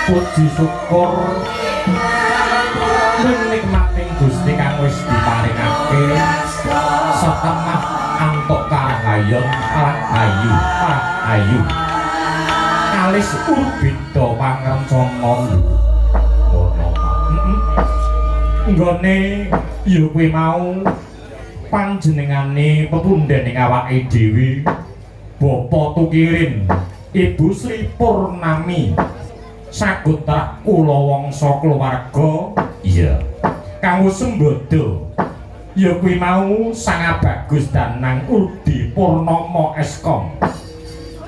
puji syukur nikmating Gusti kang wis diparingake setemah antuk karahayon ayu alis urbida pangrencana ngono nggone ya kuwi mau panjenengane pepundhening awake dhewe Bapak Tukirin Ibu Sri Purnami sagutra kula wangsa keluarga iya kanggo sembada ya kuwi mau Sang Bagus Danang Urdi Purnomo Eskom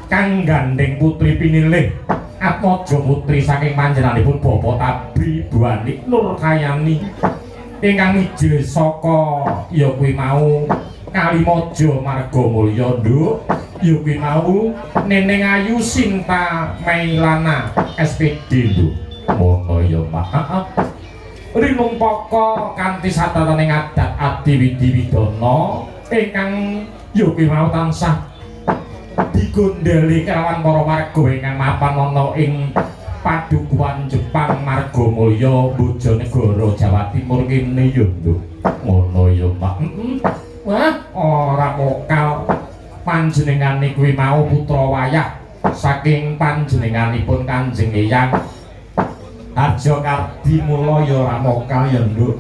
kang gandeng putri pinilih Atmaja putri saking panjenenganipun Bapak Tabri Bu Anik Nur Kayani ingkang ijil saka ya kuwi mau Kalimaja Margamulya nduk ya kuwi mau Neneng Ayu Sinta Mailana SPD nduk ngono ya Pak rinumpaka kanthi satataning adat adi widi-widana ingkang ya kuwi mau tansah digondheli kelawan para warga ingkang mapan ana ing Padukuhan Jepang Margamulya Bojonegoro Jawa Timur kene ya nduk ngono ya Pak wah ora mokal panjenengane kuwi mau putra wayah saking panjenenganipun Kanjeng Eyang Harja Kardi mula ya ora mokal ya nduk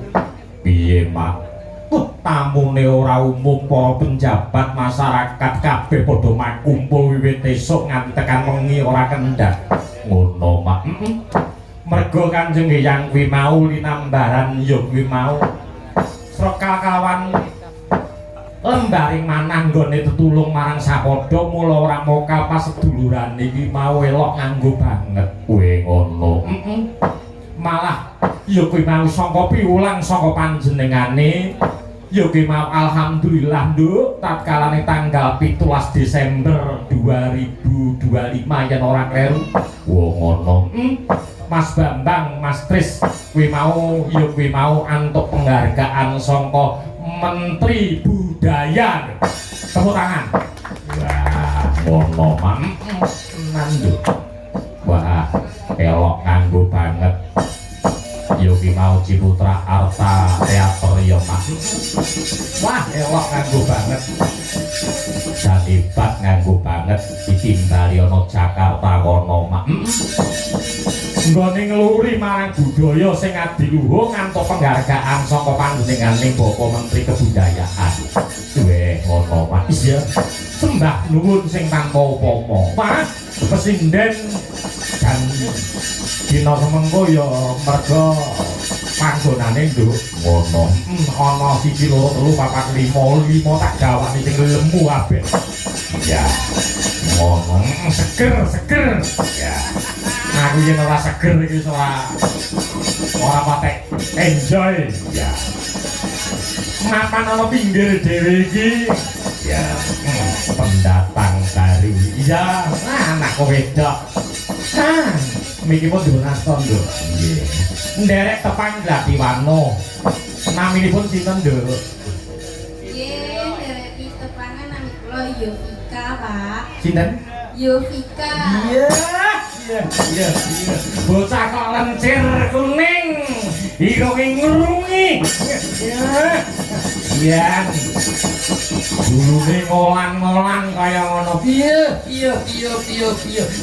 piye Mak tamune ora umum para penjabat masyarakat kabeh padha makumpul wiwit esuk nganti tekan wengi ora kendhat ngono Mak mergo Kanjeng Eyang kuwi mau linambaran ya kuwi mau srekal kawan lembaring manah nggone tetulung marang sapadha mula ora mokal pas sedulurane iki mau elok nganggo banget kowe ngono malah ya kuwi mau saka piwulang saka panjenengane ya kuwi mau alhamdulillah nduk tatkalane tanggal 17 Desember 2025 yen ora kleru wah ngono Mas Bambang Mas Tris kuwi mau ya kuwi mau antuk penghargaan saka Menteri Budaya tepuk tangan wah ngono mandu wah elok nganggo banget Yogi mau Ciputra Arta Teater ya Mas wah elok nganggo banget dan hebat nganggo banget ditimbali ana Jakarta kono Mak nggone ngluri marang budaya sing adiluhung ngantuk penghargaan saka panjenenganing Bapak Menteri Kebudayaan duwe ngono Pak iya sembah nuwun sing tanpa upama Pak Presiden dan dina semengko ya merga panggonane nduk ngono ana 1 2 3 4 5 5 tak gawani sing lemu kabeh ya ngono seger ya aku yen ora seger iki ora patek enjoy ya mapan ana pinggir dhewe iki ya pendatang baru iya anak wedok miki pun dipunaston nduk nggih nderek tepang Gratiwano naminipun sinten nduk nggih nderek tepangan nami kula Yovika Pak sinten Yovika iya bocah kok lencir kuning ira ngrungi iya dulune ngolang-ngolang kaya ngono piye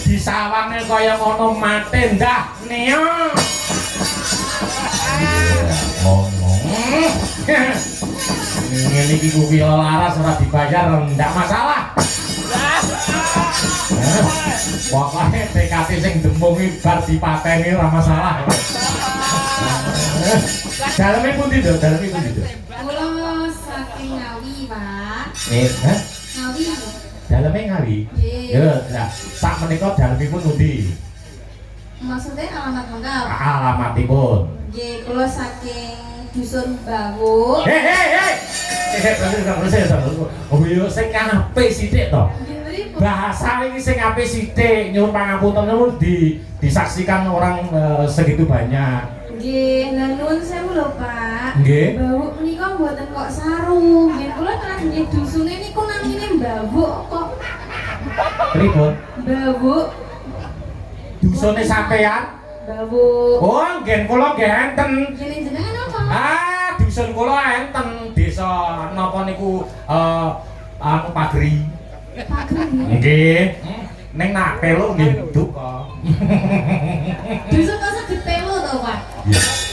disawange kaya ngono mate ndah neo ngono ngene iki kuwi laras ora dibayar ndak masalah pokoknya TKT sing dembung bar dipateni ora masalah daleme pundi to kula saking Ngawi Pak Ngawi daleme Ngawi ya sak menika dalemipun pundi maksudnya alamat lengkap alamatipun nggih kula saking dusun Bawu oh iya sing apik sithik to bahasa ini sing apik sithik nyuwun pangapunten nuwun disaksikan orang segitu banyak nggih nuwun sewu lho Pak nggih Bawu menika mboten kok saru nggih kula tenan nggih dusune niku namine Bawu kok pripun Bawu dusune sampean Bawu. Oh, nggih kula nggih enten. Jeneng jenengan apa? Ah, dusun kula enten desa napa niku anu Pagri. Pagri. Nggih. Ning nak pelu nggih duka. Dusun kok saged pelu to, Pak?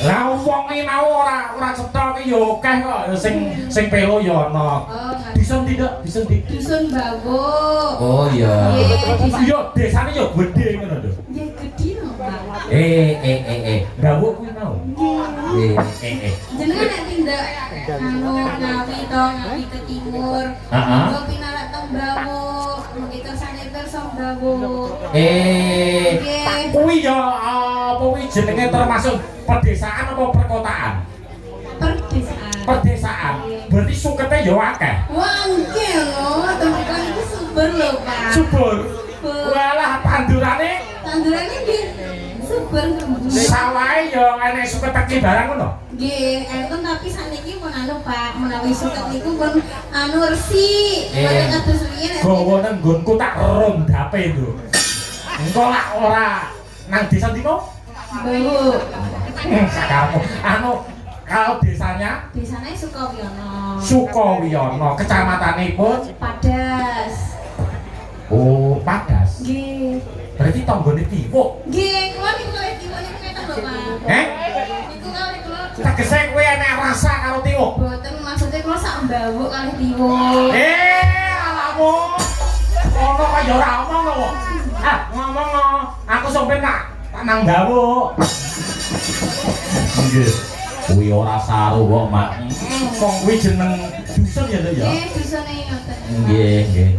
Lah wong iki mau ora cetha ki ya akeh kok sing pelu ya ana. Oh, Dusun tidak, dusun tidak. dusun Bawu. Oh iya. Nggih, desa. Yo desane yo gedhe ngono lho. Nggih gedhi lho, Pak. Gawuk kuwi mau. Jenengan nek tindak anu ngawi to, ngawi ke timur. Heeh. Kok pinarak teng Bawu. Mugi kersane pirsa Bawu. Kuwi ya apa kuwi jenenge termasuk pedesaan apa perkotaan? Perdesaan. Pedesaan. Berarti sukete ya akeh. Wah, nggih lho, temen itu subur lho, Pak. Subur. Subur. Walah tandurane Tandurane nggih subur gembul. sawahe ya enek suketeki barang ngono. Nggih, enten tapi saniki pun anu Pak, menawi suket niku pun anu resik. Mboten kados riyen. Gawa nang nggonku tak rondape lho. Engko lak ora nang desa ndi mau? Bawu. Sakarmu. Anu kalau desanya Desane Sukawiyono. Sukawiyono, kecamatanipun Padas. Oh, Padas. Nggih. Berarti tanggane Tiwuk. Nggih, kula niku kalih tiwuk niku ketok lho, Pak. Niku kalih kula. Tegese kowe enek rasa karo Tiwuk. Boten maksudnya kula sak mbawuk kalih tiwuk. Alamu. Ono kok ya ora omong lho. Ngomong aku sampe nak nang mbawuk. Nggih. Kuwi ora saru kok, Mak. Wong kuwi jeneng dusun ya, Nduk ya. Nggih, dusane ngoten. Nggih, nggih.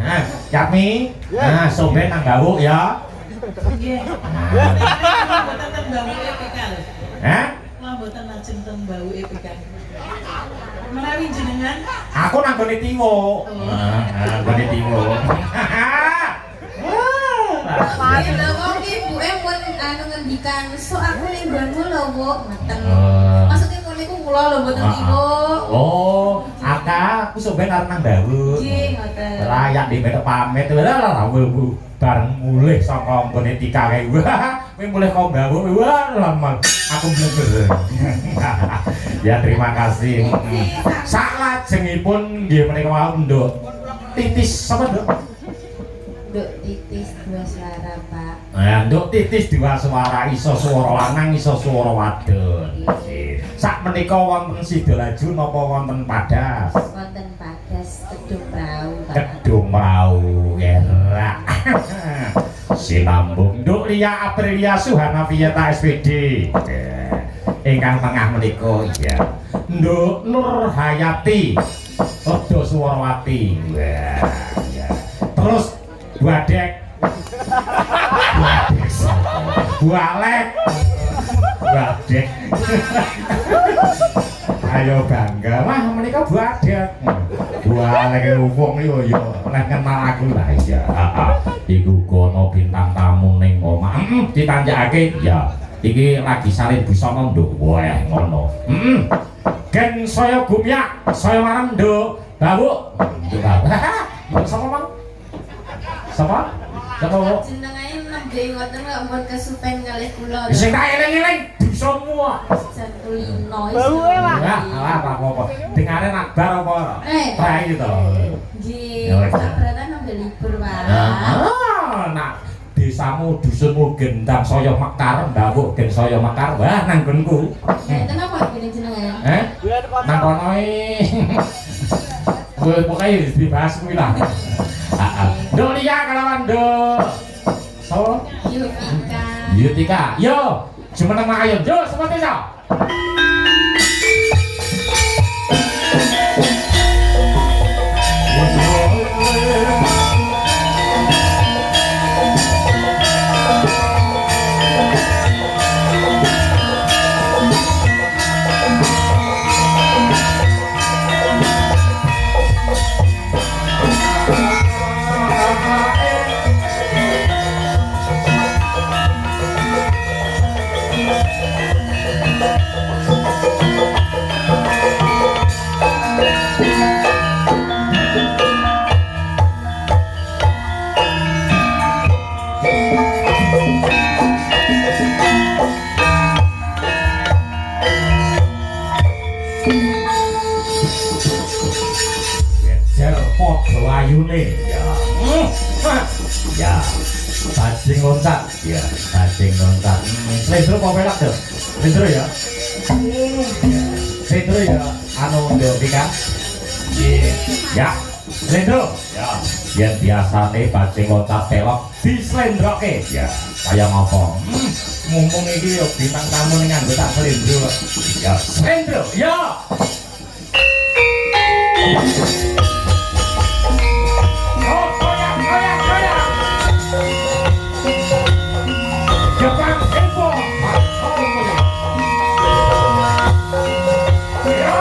Yakmi. Nah, sampe nang mbawuk ya. Nggih. Mboten ten bawuke pikal. Hah? Kula mboten lajeng ten bawuke pikal. Menawi jenengan Aku nang gone Tiwuk. Gone Tiwuk. Nggih, lho wong iki ibuke pun anu ngendikan, "Sok aku ning nggonmu lho, Bu." Ngoten. Maksudnya kono niku kula lho mboten tiwuk. Oh, aku sampe arep nang mbawuk. Nggih, ngoten. Layak dibetok pamit lah Bu. Bareng mulih saka nggone Tika kae. Wah, kowe mulih kok mbawuk. Wah, lama aku bleber. Ya terima kasih. Salajengipun nggih menika wau Nduk. Titis sapa, Nduk? Nduk titis dua suara, Pak. Nduk titis dua suara, iso swara lanang, iso swara wadon. Sak menika wonten Sidolaju napa wonten Padas? Wonten Padas Kedung Prau, Pak. Kedung Prau, erak. Sinambung Nduk Lia Aprilia Suhana Viyata SPD. Ingkang tengah menika ya. Nduk Nur Hayati Redo Suwarawati. Wah, ya. Terus Buadek. Bualek. Buadek. Ayo bangga. Wah, menika Buadek. Bualek wong yo yo nek kenal aku lah ya. Iku kono bintang tamu ning omah. Ditanjakake ya. Iki lagi salin busana Nduk. Wah, ngono. Gen saya gumyak, saya marang Nduk. Bawuk. Nduk bawuk. Sapa, Mang? Sapa? Sapa, Bu? Jenengane nembe ngoten kok mun kesupen kalih kula. Sing tak eling-eling bisamu. Jantulino. Bauke, Pak. Ya, alah apa-apa. Dengare nakbar apa? Trai to. Nggih, Ya, wis. sabratan nembe libur, Pak. Nah, desamu dusunmu gendang saya mekar, mbawuk gen saya mekar. Wah, nang nggonku. Enten apa gene jenengan? Nang kono pokoknya dibahas kuwi lah. Nduk Lia kalawan Nduk. So, Yutika. Yutika. Yo, jumeneng makayun. Yo, semua desa. ayune ya. Ya. Bajing loncat ya, bajing loncat. Slendro apa pelak tuh? Slendro ya. Slendro ya anu ndok Pika. Ya. Slendro ya. Yen biasane bajing loncat pelok dislendroke ya. Kaya ngopo? Mumpung iki yo bintang tamu ning nganggo tak slendro. Ya, slendro ya. Oh, koyak, koyak, koyak. Jepang Info. Ya.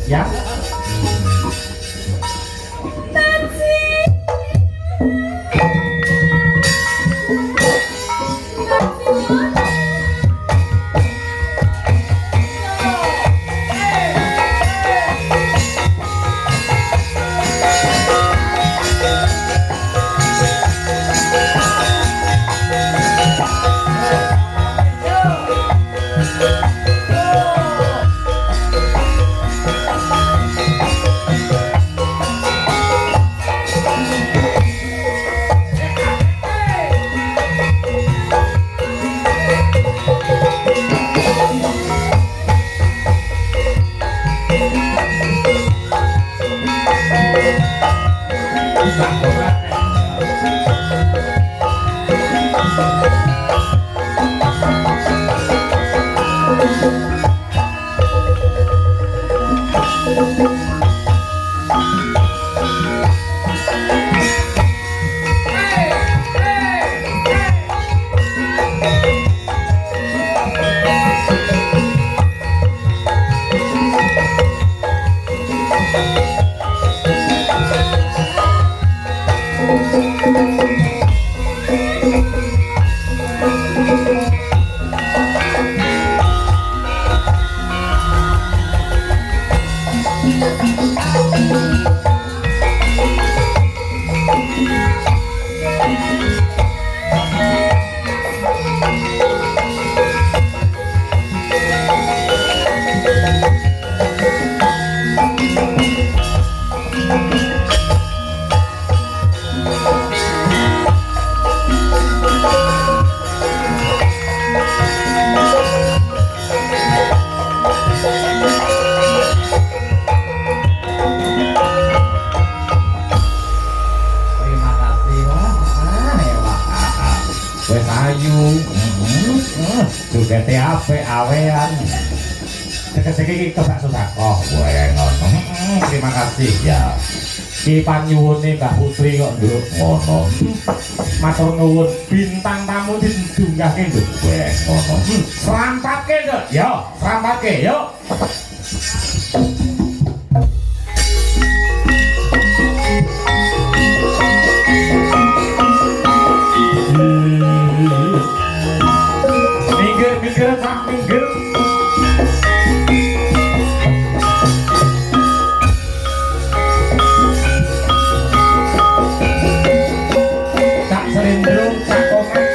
Ya. Sugete ape awean. Seki kebak sedekah. Wae ngono. Terima kasih ya. Ki panyuwune Mbah Putri kok nduk ngono. Matur nuwun bintang tamu didunggahke nduk. Wae ngono. Serampatke nduk. Yo, serampatke yo. Minggir sak minggir. Tak serindrung tak komat.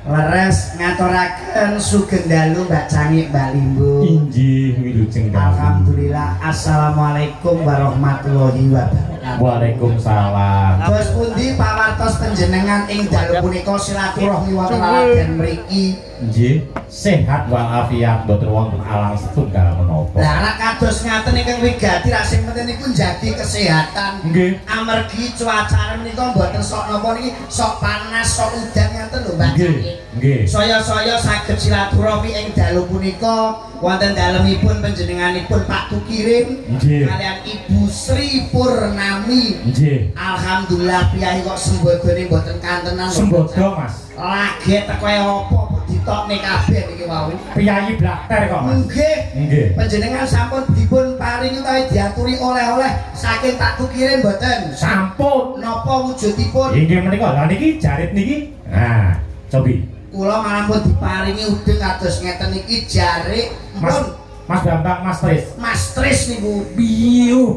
Leres ngaturaken Sugeng dalu Mbak Cangik Mbak Limbu. Injih wilujeng dalu. Alhamdulillah. Assalamualaikum warahmatullahi wabarakatuh. Waalaikumsalam. Bos pundi pawartos panjenengan ing dalu punika silaturahmi wonten aladen mriki. Injih, sehat walafiat mboten wonten alang setunggal menapa. Lah rak kados ngaten ingkang wigati rak sing penting niku njagi kesehatan. Nggih. Amargi cuaca menika mboten sok napa niki sok panas sok udan ngaten lho Mbak Nggih, Cangik. nggih. Saya saged silaturahmi ing dalu punika wonten dalemipun panjenenganipun Pak Tukirin Nggih. kalian Ibu Sri Purnami. Nggih. Alhamdulillah piyai kok sembodone mboten kantenan. Sembodo, Mas. Lagi teko apa ditokne kabeh niki wau. Piyayi blakter kok, Mas. Nggih. Nggih. Panjenengan sampun dipun paringi utawi diaturi oleh-oleh saking Pak Tukirin mboten? Sampun. Napa wujudipun? Inggih menika. Lah niki jarit niki. Nah, cobi. Kula malah pun diparingi udeng kados ngeten iki jarik Mas, pun Mas Bambang, Mas Tris. Mas Tris niku Piyu.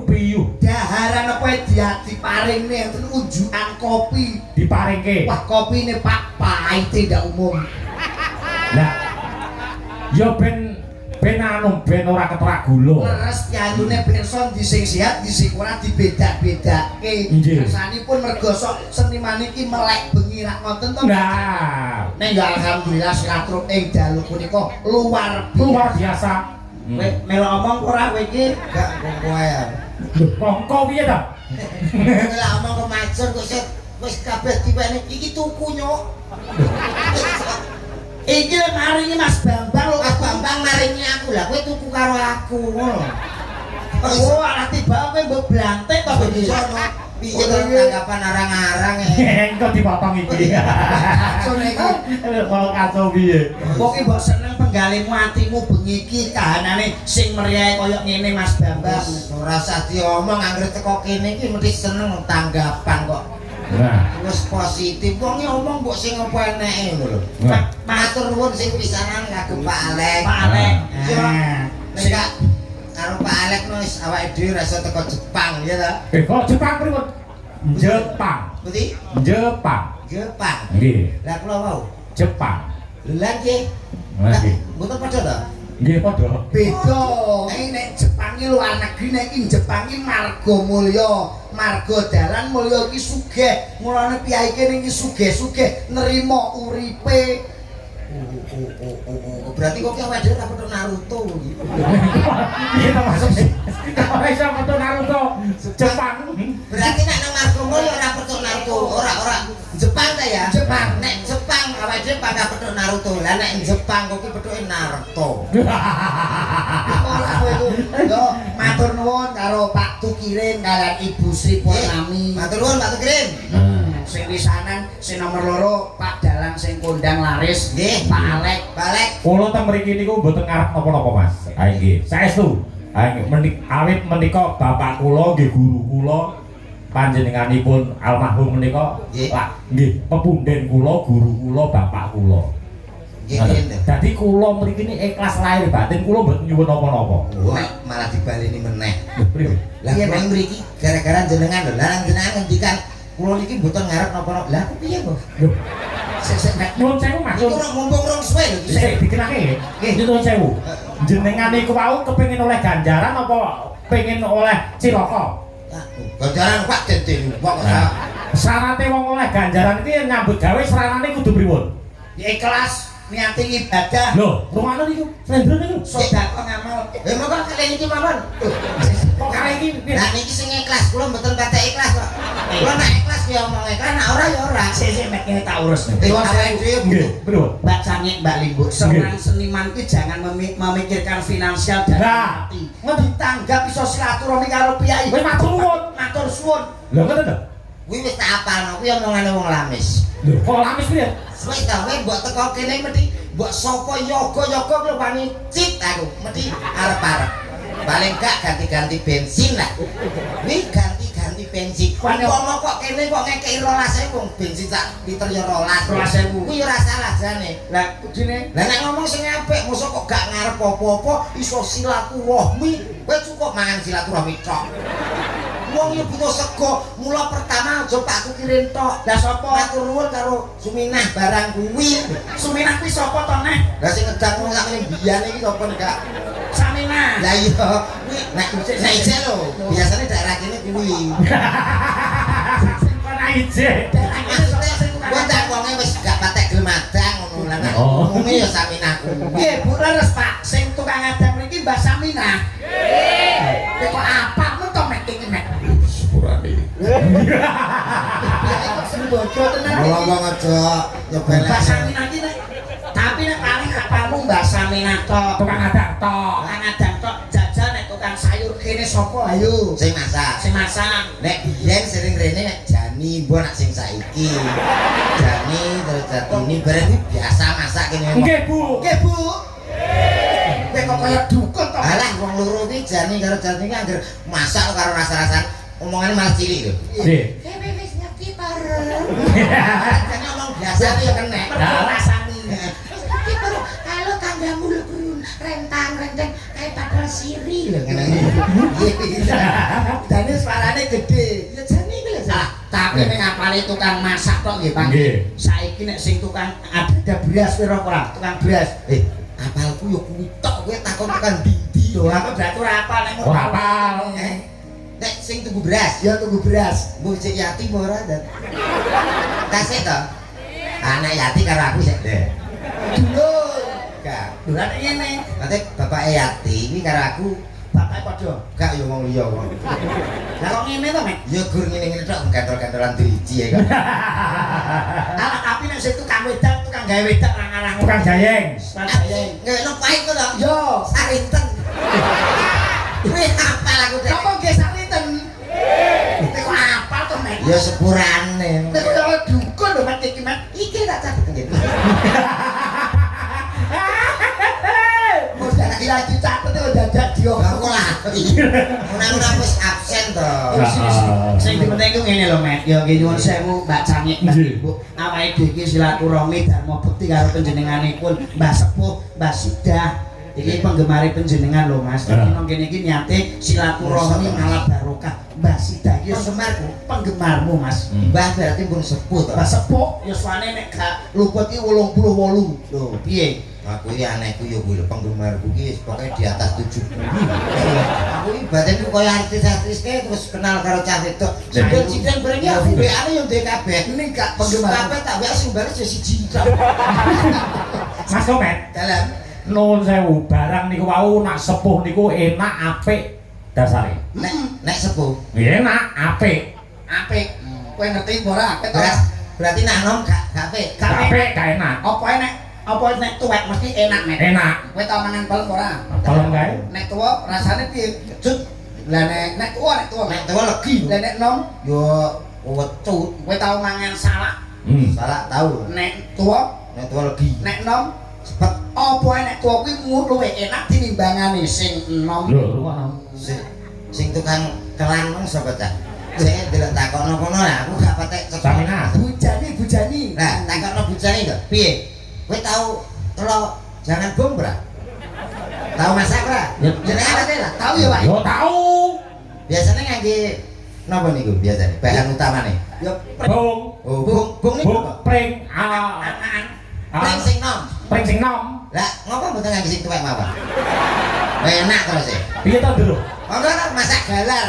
daharan apa dia diparingne enten unjukan kopi. Diparingke. Wah, kopine Pak pahit tidak umum. Lah. Ya ben anu ben ora keterak gula. Leres dianune pirsa di sing sehat di sing ora dibedak-bedake. Nggih. Kesanipun mergo sok seniman iki melek bengi rak ngoten to. Nah, Ning alhamdulillah silaturahmi ing dalu punika luar luar biasa. biasa. Kowe melu omong ora kowe iki? Gak kongko ae. Lho, kongko piye ta? Lah omong kok macur kok wis kabeh diwene iki tuku nyok. Iki maringi Mas Bambang lho, Mas Bambang maringi aku. Lah kowe tuku karo aku ngono. Oh, alah tiba kowe mbok blantek kok iki sono. Piye to tanggapan arang-arang e. Engko dipotong iki. Kacau iki. Kalau kacau piye? Pokoke mbok seneng penggalimu atimu bengi iki kahanane sing meriah kaya ngene Mas Bambang. Ora usah diomong anggere teko kene iki mesti seneng tanggapan kok. Nah, Wis positif wong ngomong mbok sing apa eneke ngono lho. Nah. Matur nuwun sing pisanan kagem Pak Alek. Pak Alek. Nek karo Pak Alek wis awake dhewe rasa teko Jepang ya ta. kok Jepang pripun? Jepang. Putih? Jepang. Jepang. Nggih, Lah kula wau. Jepang. Lah nggih. Nggih. Mboten padha ta? Nggih padha. Beda. Nek Jepang iki luar negeri nek iki Jepang iki marga mulya, marga dalan mulya iki sugih. Mulane piyai kene iki sugih-sugih nerima uripe. Berarti kok awake dhewe ora padha Naruto iki. Iya ta masuk sih. Ora iso foto Naruto. Jepang. Berarti nek nang marga mulya ora padha Naruto, ora Jepang ta ya? Jepang. Nek Jepang awake dhewe padha padha Naruto. Lah nek Jepang kok ki padha Naruto. Ora kowe iku. Yo matur nuwun karo Pak Tukirin kalian Ibu Sri Purnami. Matur nuwun Pak Tukirin. Sing pisanan sing nomor loro Pak Dalang sing kondang laris. Nggih, Pak Alek. Pak Alek. Kula teng mriki niku mboten ngarep napa-napa, Mas. Ha nggih, saestu. Ha awit menika bapak kula nggih guru kula panjenenganipun almarhum menika Nggih. lak nggih pepunden kula, guru kula, bapak kula. Nggih. Dadi kula mriki ini ikhlas lahir batin kula mboten nyuwun napa-napa. Malah dibaleni meneh. Lho, priwe? Lah kula mriki gara-gara jenengan lho. Lah jenengan ngendikan kula niki mboten ngarep napa-napa. Lah piye kok? Lho, Sik nek nyuwun sewu, Mas. Iku ora mumpung rong suwe lho iki. Sik dikenake. Nggih, nyuwun sewu. Jenengan niku wau kepengin oleh ganjaran apa pengen oleh cilaka? Ganjaran Pak Dendel wong Nah, syaratnya wong oleh ganjaran iki nyambut gawe seranane kudu pripun? ikhlas niati ibadah. Lho, rumakno niku, slendro niku. Sedekah ngamal. Monggo kalian iki mawon. Kok kare iki Lah niki sing ikhlas, kula mboten patek ikhlas kok. Kula nek ikhlas ya omong ikhlas, nek ora ya ora. Sik nek kene tak urus. Awake dhewe nggih, pripun? Mbak Cangik, Mbak Limbu, seorang seniman itu jangan memikirkan finansial dan Nah, mati. Ditanggap iso silaturahmi karo piyai. Wis matur nuwun. Matur suwun. Lho ngoten to? Kuwi wis tak apalno, kuwi omongane wong lamis. Lho, kok lamis piye? Wis ta kowe mbok teko kene mesti mbok sapa yoga-yoga kuwi wani cit aku, mesti arep-arep. Paling gak ganti-ganti bensin lah. Kuwi ganti-ganti bensin. Umpama kok kene kok ngekeki 12.000 bensin sak liter ya 12.000. Kuwi ora salah jane. Lah kudune. Lah nek ngomong sing apik mosok kok gak ngarep apa-apa iso silaturahmi. Kowe cukup mangan silaturahmi tok. wong yo butuh sego. Mula pertama aja Pak Kukirin tok. Lah sapa matur nuwun karo Suminah barang kuwi. Suminah kuwi sapa to Nek? Lah sing ngedang wong sakmene biyen iki sapa enggak? Saminah. Lah iya, kuwi nek ijek lho. Biasane daerah kene kuwi. Mana ije? Gua tak wonge wis gak patek gelem adang ngono lah. Oh. Umume ya Saminah kuwi. Nggih, Bu leres Pak. Sing tukang adang mriki Mbah Saminah. Nggih. Kok apa men to Mek iki Mek? Sepurane. Ya iku sing bojo tenan iki. Ngomong aja nyobelek. Mbah Saminah iki Nek. Tapi nek paling kapalmu Mbah Saminah tok. Tukang adang tok. Tukang adang tok jajan nek tukang sayur kene sapa ayo? Sing masak. Sing masak. Nek biyen sering rene nek Jani mbok nak sing saiki. Jani terus Jatini bareng iki biasa masak kene. Nggih, Bu. Nggih, Bu. Kowe kok kaya dukun to. Alah wong loro iki Jani karo Jatini anggere masak karo rasa-rasan omongane malah cilik lho. Nggih. Kowe wis ngerti bareng. Jane omong biasa ya kena. Rasani. Wis ngerti bareng kalau tanggamu lho kurun rentang-renteng kayak padahal siri lho. Dane suarane gede. Ya jane iki lho. Ah, tapi nek apale tukang masak tok nggih, Pak. Nggih. Saiki nek sing tukang ada beras pira ora? Tukang beras. Apalku yo kuwi tok kowe takon tekan ndi Lho, aku berarti ora apal nek Ora apal. Nek sing tuku beras Ya tuku beras. mbok cek Yati mbok ora dan. Kasih to. Anak Yati karo aku sik deh. Dulur. Gak. Lho nek ngene. Nanti bapak Yati ini karo aku Bapak padha. gak yo wong liya wong. Lah kok ngene to, Mek? Yo gur ngene-ngene tok kantor-kantoran driji ya kan. Alah, tapi nek sing tukang wedang, tukang gawe wedang ngarang Tukang jayeng. Sayang. Nggak pahit kok to. Yo. Sarinten. Kuwi apal aku deh. Apa nggih sarinten? Nek kok apal to, Mek? Ya sepurane. Nek kok dukun lho, Mek iki, Mek. Iki tak catet nggih. Wis lagi catet kok dadak dia. Aku lah. Undang-undang wis absen to. Sing penting ku ngene lho, Mek. Ya nggih nyuwun sewu Mbak Cangik, Mbak Ibu. Awake dhewe iki silaturahmi darma bekti karo panjenenganipun Mbah Sepuh, Mbah Sidah. Iki penggemari panjenengan lho, Mas. Iki nang kene iki niate silaturahmi ngalah barokah. Mbah Sidah iki Penggemarku. penggemarmu, Mas. Mbah berarti pun sepuh to. Mbah Sepuh ya suane nek gak luput iki 88. Lho, piye? Aku ya anehku yo kuwi penggemarku ki pokoke di atas 70. Aku iki badanku koyo artis-artis kae terus kenal karo cah wedok. Sidang bareng ya WA-ne yo ndek kabeh. Ini gak penggemar. Kabeh tak WA sing bales yo siji. Mas Komet, Dalam nuwun sewu, barang niku wau nak sepuh niku enak apik dasare. nek sepuh. Nggih enak apik. Apik. Kowe ngerti apa ora? Apik to? Berarti nak nom gak apik. Gak Apik gak enak. Apa nek tuwek mesti enak, Mek. Enak. Kowe tau mangan pelem ora? Pelem kae. Nek tuwa rasane piye? Cut. Lah nek tuwa Nek tuwa legi. Lah nek nom Yo wecut. kowe tau mangan salak. Salah tahu. Nek tuwa, Nek tuwa legi. nek nom Cepet. apa nek tuwa kuwi luwih enak tinimbangane sing nom. Lho, rumah. Sing tukang kelan mong sapa cak? Saya delok takokno kono lah, aku gak patek Saminah. Bujani. Nah, takokno bujane to. Piye? Kowe tau telo jangan bom ora? Tahu masak ora? Ya. Jenenge apa lah? Tahu ya, Pak? Yo tau. Biasanya ngangge napa niku biasane? Bahan utamane. Ya Bung. Oh, bung niku. Bung pring angan. Pring sing nom. pring sing nom. Lah, ngopo mboten ngangge sing tuwek mawon? Enak terus e. Piye to, Dro? Monggo masak galar.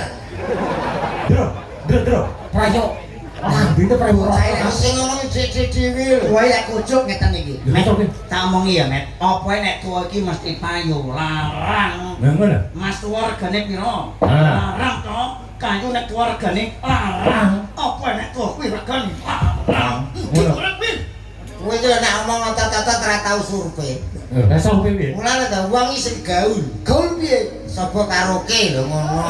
Dro. Prayo. Lambene prayo ora. Saya sing ngomong dhewe. Kowe ya kucuk ngeten iki. Met oke. Tak omongi ya, Met. Apa nek tuwa iki mesti payu larang. Lah ngono. Mas tuwa regane piro? Ah. Larang to. Kayu nek tuwa regane larang. Apa nek tuwa kuwi regane larang. Ngono. Kowe iki nek omong otot-otot ora tau survei. Lah sampe piye? Mulane ta wong iki sing gaul. Gaul piye? Sapa karaoke lho ngono.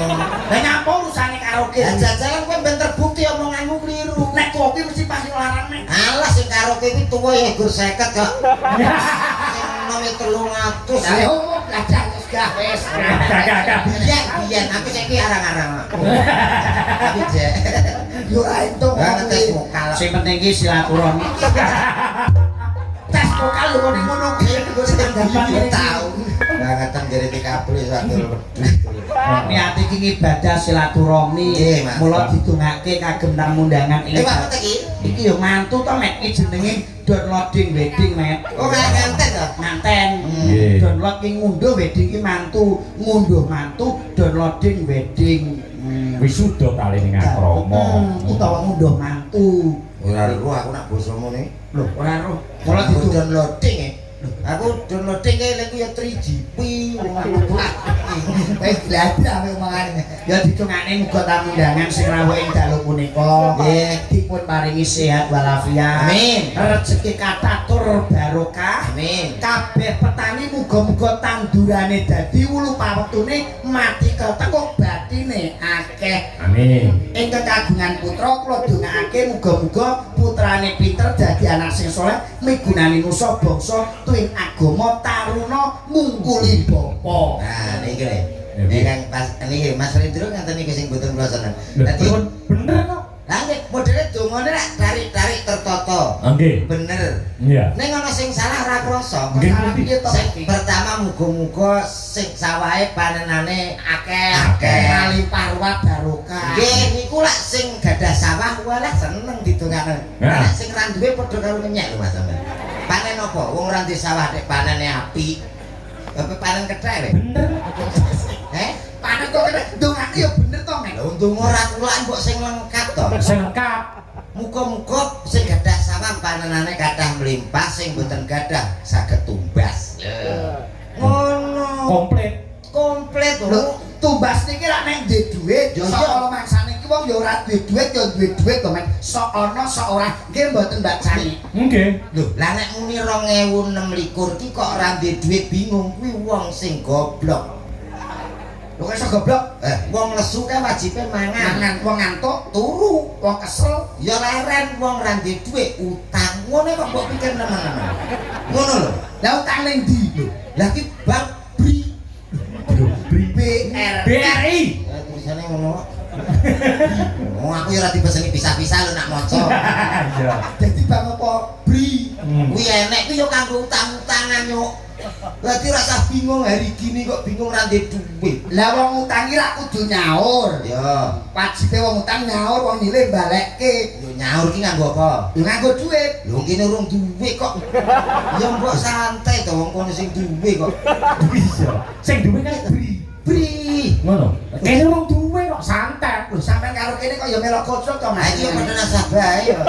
Lah nyapa urusane karaoke? Lah jajalan kowe ben terbukti omonganmu kliru. Nek tuwa kuwi mesti pasti larang, Nek. Alah sing karaoke kuwi tuwa ya gur 50 kok. Sing nomi 300. Lah yo belajar wis gak wis. Gak. Biyen aku saiki arang-arang. Tapi jek. Yo ra entuk Lah ngetes vokal. Sing penting iki silaturahmi. tes vokal lho kok ning ngono kuwi kok standaran Iya tahu. Bangetan jare TKP sadol wedhus. niat iki ibadah silaturahmi Nggih, Mas. mula didongake kagem tamu undangan ini Pak iki. iki yo mantu to Mek iki jenenge downloading wedding Mek Oh nganten to. nganten Nggih. download ki ngunduh wedding ki mantu ngunduh mantu downloading wedding Wisuda kali ning akrama. utawa ngunduh mantu Ora ro aku nak bosomu nih. lho ora roh Mula mula ditu downloading e. Aku downloading e lek yo 3GP wong aku. wis belajar ame omongane ya ditungane muga tamu undangan sing rawuh ing dalu punika Nggih. dipun paringi sehat walafiat Amin. rezeki kathah tur barokah Amin. kabeh petani muga-muga tandurane dadi wulu pawetune mati ketekuk batine akeh Amin. ingkang kagungan putra kula dongaake muga-muga putrane pinter dadi anak sing saleh migunani nusa bangsa tuwin agama taruna mungkuli bapa Nah niki lho. Nek kang pas niki Mas Rindro ngaten niki sing mboten kula seneng. Dadi Bener kok. lah nggih modele dongane rak tarik-tarik tertata. Nggih. Bener. Iya. Ning ana sing salah ra krasa. Nggih, Salah ngerti. piye to Sing pertama muga-muga sing sawahe panenane akeh. malimpah ruwat barokah Nggih niku lak sing gadah sawah walah seneng didongakno. Nah. Nek sing ra duwe padha karo menyek lho Mas sampean. Panen apa? Wong ora ndek sawah nek panene apik. Apa panen kethek we? Bener. panen kok kene dongane ya bener to Mek Lah untung ora kulaan mbok sing lengkap to. Sing lengkap. Muga-muga sing gadah sawah panenane kathah mlimpah, sing boten gadah saged tumbas. Ngono. Komplit. Komplit lho lho. tumbas niki lak nek duwe dhuwit Ya, sok iya. ana mangsane iki wong ya ora duwe dhuwit ya duwe dhuwit to Mek sok ana sok ora nggih mboten Mbak Cani Nggih. Lho, lah nek muni 2026 ki kok ora ndek dhuwit bingung kuwi wong sing goblok. lho kok iso goblok Wong lesu kan wajibe mangan. mangan wong ngantuk turu wong kesel Ya leren wong ora ndek dhuwit utang. Ngono kok mbok pikir nemen-nemen. Ngono lho. lah utang ning ndi lho Lah ki bank BRI. BRI. Tulisane ngono kok. Oh, aku ya ora dibeseni pisah-pisah lho nak maca. Iya. dadi bang apa bri Kuwi enek ku ya kanggo utang-utangan yo. Berarti rasa bingung hari gini kok bingung ra ndek duit. lah wong utangi ra kudu nyaur Ya, wajibe wong utang nyaur wong nyilih balekke yo nyaur ki nganggo apa? lho nganggo dhuwit Lho kene urung duwe kok. Ya mbok santai to wong kono sing duwe kok. Iya. Sing duwe kan Bri. ngono. Kene wong duwe kok santai. lho sampean karo kene kok ya melok kocok to Lah Mas iki yo padha nasabah ya.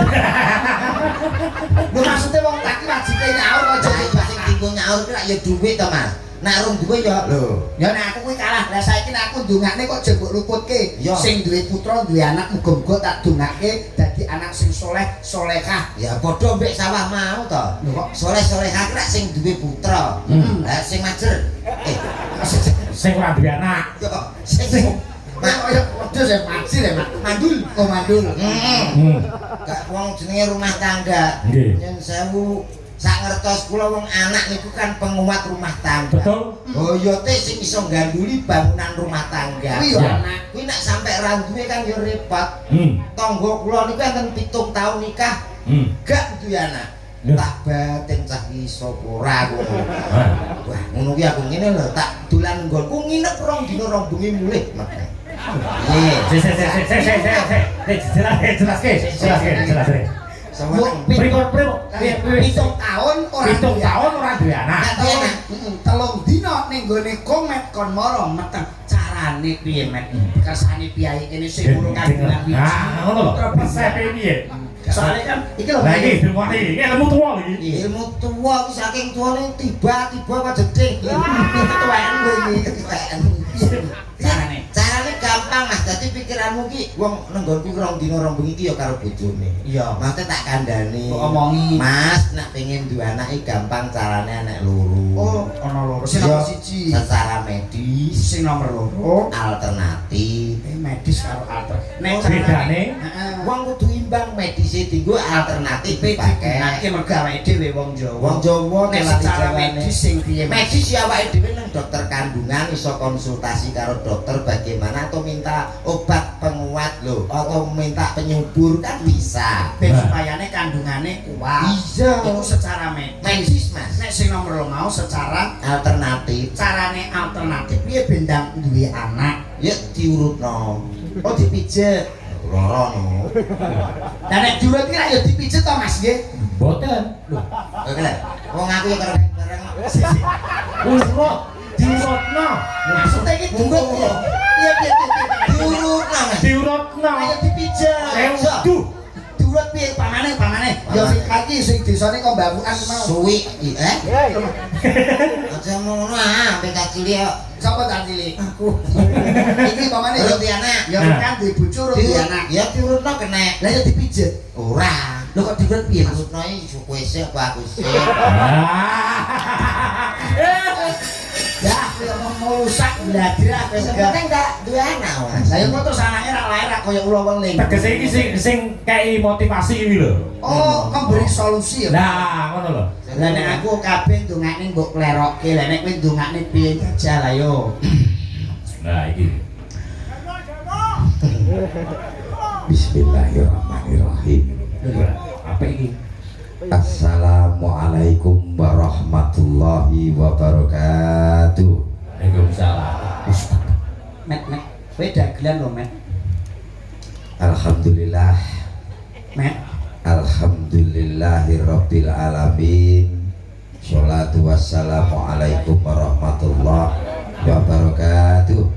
lho maksude wong utang wajibe nyaur kok Lah iki sing tinggo nyaur ki lak ya duwe to, Mas. Nek urung duwe ya lho. ya nek aku kuwi kalah lah saiki nek aku ndongakne kok jebuk luputke Ya. sing duwe putra duwe anak muga-muga tak dongake dadi anak sing soleh solehah Ya padha mbek sawah mau to. lho kok Soleh-solehah ki lak sing duwe putra. Lah sing majer. Sing ora duwe anak. Yo sing Mak ya wedhus ya majil ya Mak. Mandul, oh mandul. Gak wong jenenge rumah tangga. Nggih. Yen sewu sak ngertos kula wong anak niku kan penguat rumah tangga. Betul. Boyote sing iso ganduli bangunan rumah tangga. Kuwi Ya. ya anak. Kuwi nek sampe ra duwe kan yo repot. Tangga kula niku enten 7 tahun nikah, gak duwe anak. Ya. Tak batin cah iso ora ngono. Ah. Wah, ngono ki aku ngene lho, tak dolan nggonku nginep rong dina rong bengi mulih. Jelas. Pripun? Pitung tahun ora Pitung duwe tahun ora duwe anak. Telung dina ning gone komet kon mara meteng carane piye Mek kersane piyai kene sing urung kagungan wiji Ah, ngono lho. Resepe piye? soalnya kan iki lho Lah iki dumane iki ilmu tuwa iki. Ilmu tua ki saking tuane tiba-tiba kok jeding. ketuaan lho iki carane Carane gampang Mas, dadi pikiranmu ki wong nenggonku rong dina rong bengi ki ya karo bojone. iya Maksudnya tak kandhani. kok omongi Mas, nek pengen duwe anak iki gampang carane anak loro. oh ana loro sing nomor 1 Secara medis sing nomor loro alternatif medis karo alternatif. Nek bedane Wong kudu imbang medis dienggo alternatif pakai pakai mergo awake dhewe wong Jawa. wong Jawa Nek kelali secara jawane. medis sing piye Medis ya awake dhewe nang dokter kandungan iso konsultasi karo dokter bagaimana atau minta obat penguat lho atau minta penyubur kan bisa. ben supayane kandungane kuat. Iya. Itu secara medis. Medis Mas. Nek sing nomor mau secara Alternatif. carane alternatif piye bendang duwe anak. Ya diurutno. Oh dipijet. Loro no. Lah nek diurut ki ra ya dipijet to Mas nggih. boten Oke lah. Wong aku ya karo bareng. urut diurutno Maksudnya iki diurut piye? Piye Diurutno Mas. diurutno ayo dipijet. duh Diurut piye pamane? Ya sing kaki sing desane kok mbabukan mau. Suwi Aja ngono ah, sampe kacili kok. Sapa tak cilik? Aku. Iki pamane ya Urut anak. ya kan duwe bojo duwe anak. Ya diurutno kena. Lah ya dipijet. Ora. Lho kok diurut piye Mas? Urutno iki kowe sik apa aku sik. Ya, ya mau rusak bladira Wis enggak. penting gak duwe anak Mas. Lah ya kok terus anake ra lahir kaya ula weling. tegese iki sing kei motivasi iki lho Oh, memberi solusi ya. nah ngono lho Lah nek aku kabeh ndongakne mbok klerokke, lah nek kowe ndongakne piye jajal ayo. nah iki Bismillahirrahmanirrahim. apa iki Assalamualaikum warahmatullahi wabarakatuh. Waalaikumsalam Ustaz Met, kowe dagelan lho, Met. Alhamdulillah. Met. Alhamdulillahirabbil alamin. Sholatu wassalamu alaikum warahmatullahi wabarakatuh.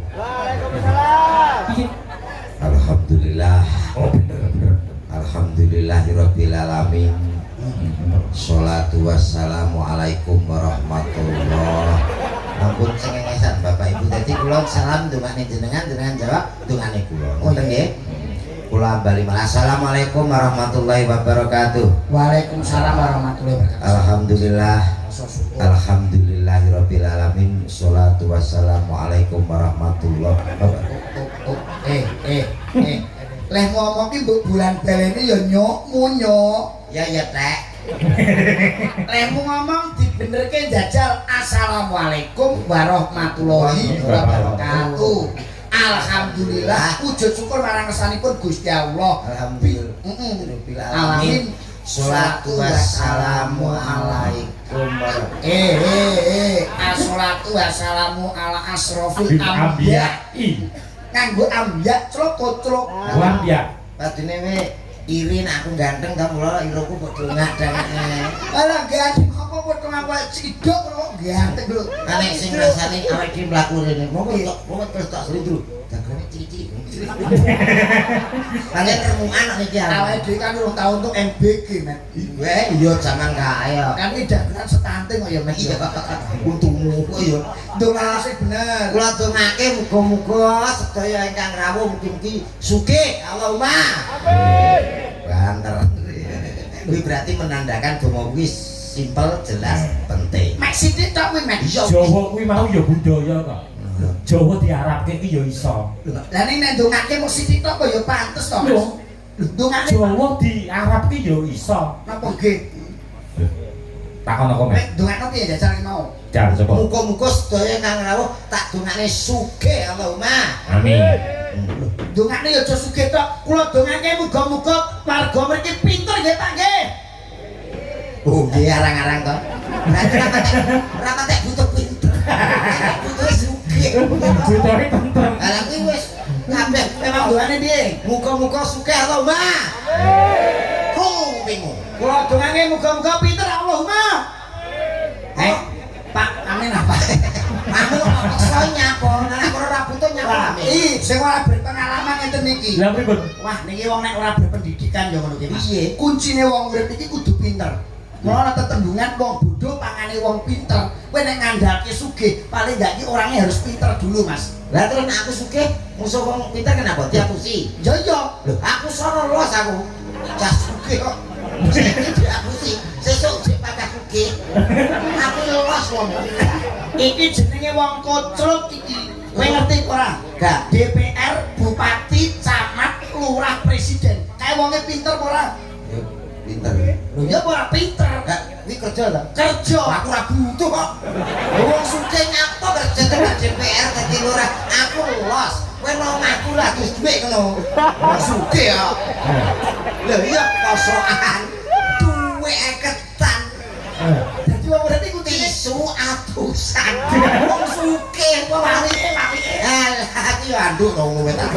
Alhamdulillah. oh bener Alhamdulillahirabbil alamin. Sholatu wassalamu alaikum warahmatullahi. Ampun cengengesan Bapak Ibu. Dadi kula salam ndongane jenengan jawab ndongane kula. Ngoten nggih. Kula bali malah assalamualaikum warahmatullahi wabarakatuh. Waalaikumsalam warahmatullahi wabarakatuh. Alhamdulillah. Syukur. Alhamdulillahirabbil alamin. Sholatu wassalamu alaikum warahmatullahi wabarakatuh. Leh ngomong ki mbok bulan balene ya nyok. Ya Tek. Lehmu ngomong dibenerke jajal assalamualaikum warahmatullahi wabarakatuh. Alhamdulillah wujud syukur marang kersanipun Gusti Allah. Alhamdulillahirabbil alamin. Sholatu wassalamu alaikum warahmatullahi Asholatu wassalamu ala asrofil bil anbiya. ambiyai Nganggo ambiya clok-clok. wambiya Padine we iri nek aku ganteng kamu lho iroku kok dongak-dongakne. Alah ganteng apa potong apa cidok kok ganteng lho. Nek sing rasane awake dhewe mlaku rene, monggo kok terus tak selindru. Dagane cilik-cilik. Kalian remukan kok iki Awake dhewe kan urung tau untuk MBG, Met. Weh, iya jaman kae ya. Kan iki dagelan setanting kok ya, Met. Iya, untungmu kok ya. Ndonga sing bener. Kula dongake muga-muga sedaya ingkang rawuh mugi-mugi sugih Allahumma. Banter. Kuwi berarti menandakan donga kuwi simpel, jelas, penting. Mek sithik tok kuwi, Met. Jawa kuwi mau ya budaya kok Jawa diarapke iki ya iso Lah nek ndongake mung sithik tok kok ya pantes to, Mas. Lho. Lho, ndongake Jawa diarapke ya iso napa nggih? takon apa Mek ndongakno piye jajal mau? jar coba Muga-muga sedaya ingkang rawuh tak dongane sugih Allahumma. amin Ndongakne ya aja sugih tok. Kula dongake muga-muga warga mriki pinter nggih, Pak nggih. Oh, nggih arang-arang to. Berarti ora patek butuh pinter. Butuh sugih. butore tentrem Lah kuwi wis kabeh Memang dongane piye? muga-muga sugih Allahumma. Kupingmu. Kula dongake muga-muga pinter Allahumma. Pak, amin apa? Kamu kok iso nyapa? Nek ora butuh nyapa. Ih, sing ora berpengalaman ngeten iki. lha pripun Wah, niki wong nek ora berpendidikan ya ngono ki, Mas. Piye? Kuncine wong urip iki kudu pinter. Mula ana tetembungan wong bodho pangane wong pinter. Kowe nek ngandalke sugih, paling gak ki orangnya harus pinter dulu, Mas. Lah terus nek aku sugih, musuh wong pinter kenapa diapusi? Ya iya. Lho, aku sono los aku. Cah sugih kok. Saiki diapusi. Sesuk sik patah sugih. Aku los wong. Iki jenenge wong kocrut iki. Kowe ngerti ora? Gak. DPR, bupati, camat, lurah, presiden. Kayak wonge pinter ora? Ya, pinter. Lho ya ora pinter. Gak, ini kerja lah. Kerja. Aku ora butuh kok. Wong sugih ngapa kerja tekan DPR dadi lurah? Aku los. Kowe mau ngaku lah terus duit ngono. Wong sugih ya. Lho iya kosokan. Duwe eketan. Dadi wong berarti ku Tisu atusan. Wong sugih wong Wawike. Alah, iki yo anduk to kowe tak.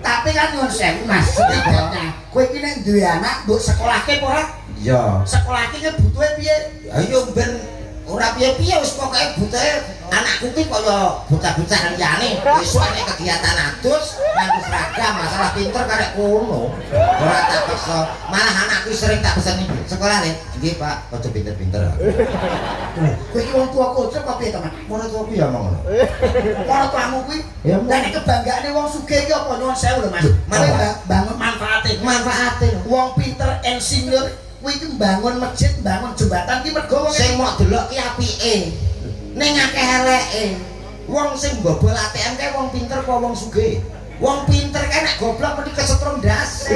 Tapi kan nyuwun sewu Mas, setidaknya kowe iki nek duwe anak mbok sekolahke apa ora? Ya. Sekolahke ki butuhe piye? Ayo ben ora piye-piye wis pokoke butuhe anakku ki kaya bocah-bocah liyane. Besok nek kegiatan adus nganggo seragam, masalah pinter karek kono. Ora tak paksa. Malah anakku sering tak peseni sekolah le. Nggih, Pak, aja pinter-pinter. Kowe iki wong tuaku apa piye, Teman? Mono tuaku ya omong ngono. Ora tuamu kuwi. Ya, Lah nek kebanggaane wong sugih iki apa nyuwun sewu lho, Mas. Kowe bangun manfaate. Manfaate lho. Wong pinter insinyur kuwi iki mbangun masjid, mbangun jembatan ki mergo wong Sing mok delok ki apike. Ning akeh eleke. Wong sing mbobol ATM kae wong pinter apa wong sugih? Wong pinter kae nek goblok mesti kesetrum ndas.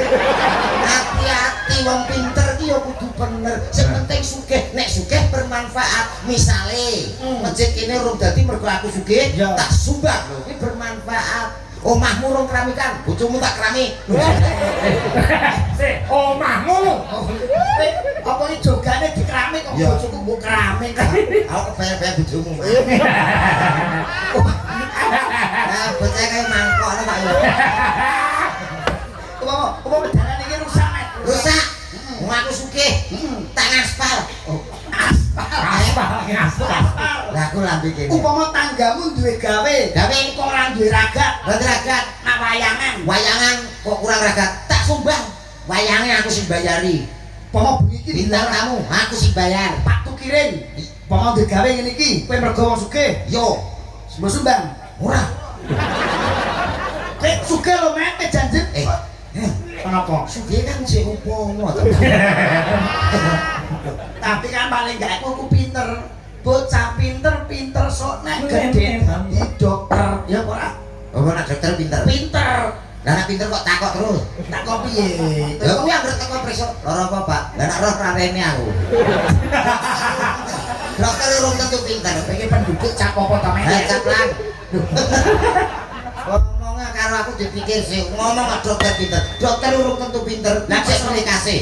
Hati-hati wong pinter ki ya kudu bener. Sing penting sugih. Nek sugih bermanfaat. Misale masjid kene urung dadi mergo aku sugih, Ya. tak sumbang lho. Iki bermanfaat. Omahmu urung keramikan, bojomu tak kerami. Omahmu. apa iki jogane dikeramik kok Ya. bojoku mbok keramik. Aku kebayang-bayang bojomu. Nah, bocah kae mangkok lho Pak yo. Apa darane iki rusak, Mas? Rusak. Wong aku sugih. Tak ngaspal. Aspal. Lah aku lambe kene. Upama tanggamu duwe gawe, Gawe kok ora duwe ragat, Berarti ragat. nak wayangan. Wayangan kok kurang ragat. Tak sumbang. Wayangnya aku sing bayari. Upama bengi iki Bintang tamu aku sing bayar. Pak Tukirin. Upama duwe gawe ngene iki, kowe mergo wong sugih, Yo, mbok sumbang. ora. Kowe sugih lho, Mek, janji. Kenapa? Sugih kan sik upomo. Tapi kan paling gak aku pinter. Bocah pinter sok nek gede dadi dokter. Ya ora? Apa nak dokter pinter? Pinter. Lah nak pinter kok takok terus. Tak kok piye? Lah kuwi anggere teko periksa lara apa, Pak? Lah nak roh rarene aku. Dokter urung tentu pinter. Iki penduduk cap apa to, Mek? Lah caplan. Ngomongnya karo aku dipikir sih, ngomong sama dokter pinter. Dokter urung tentu pinter. Lah cek komunikasi.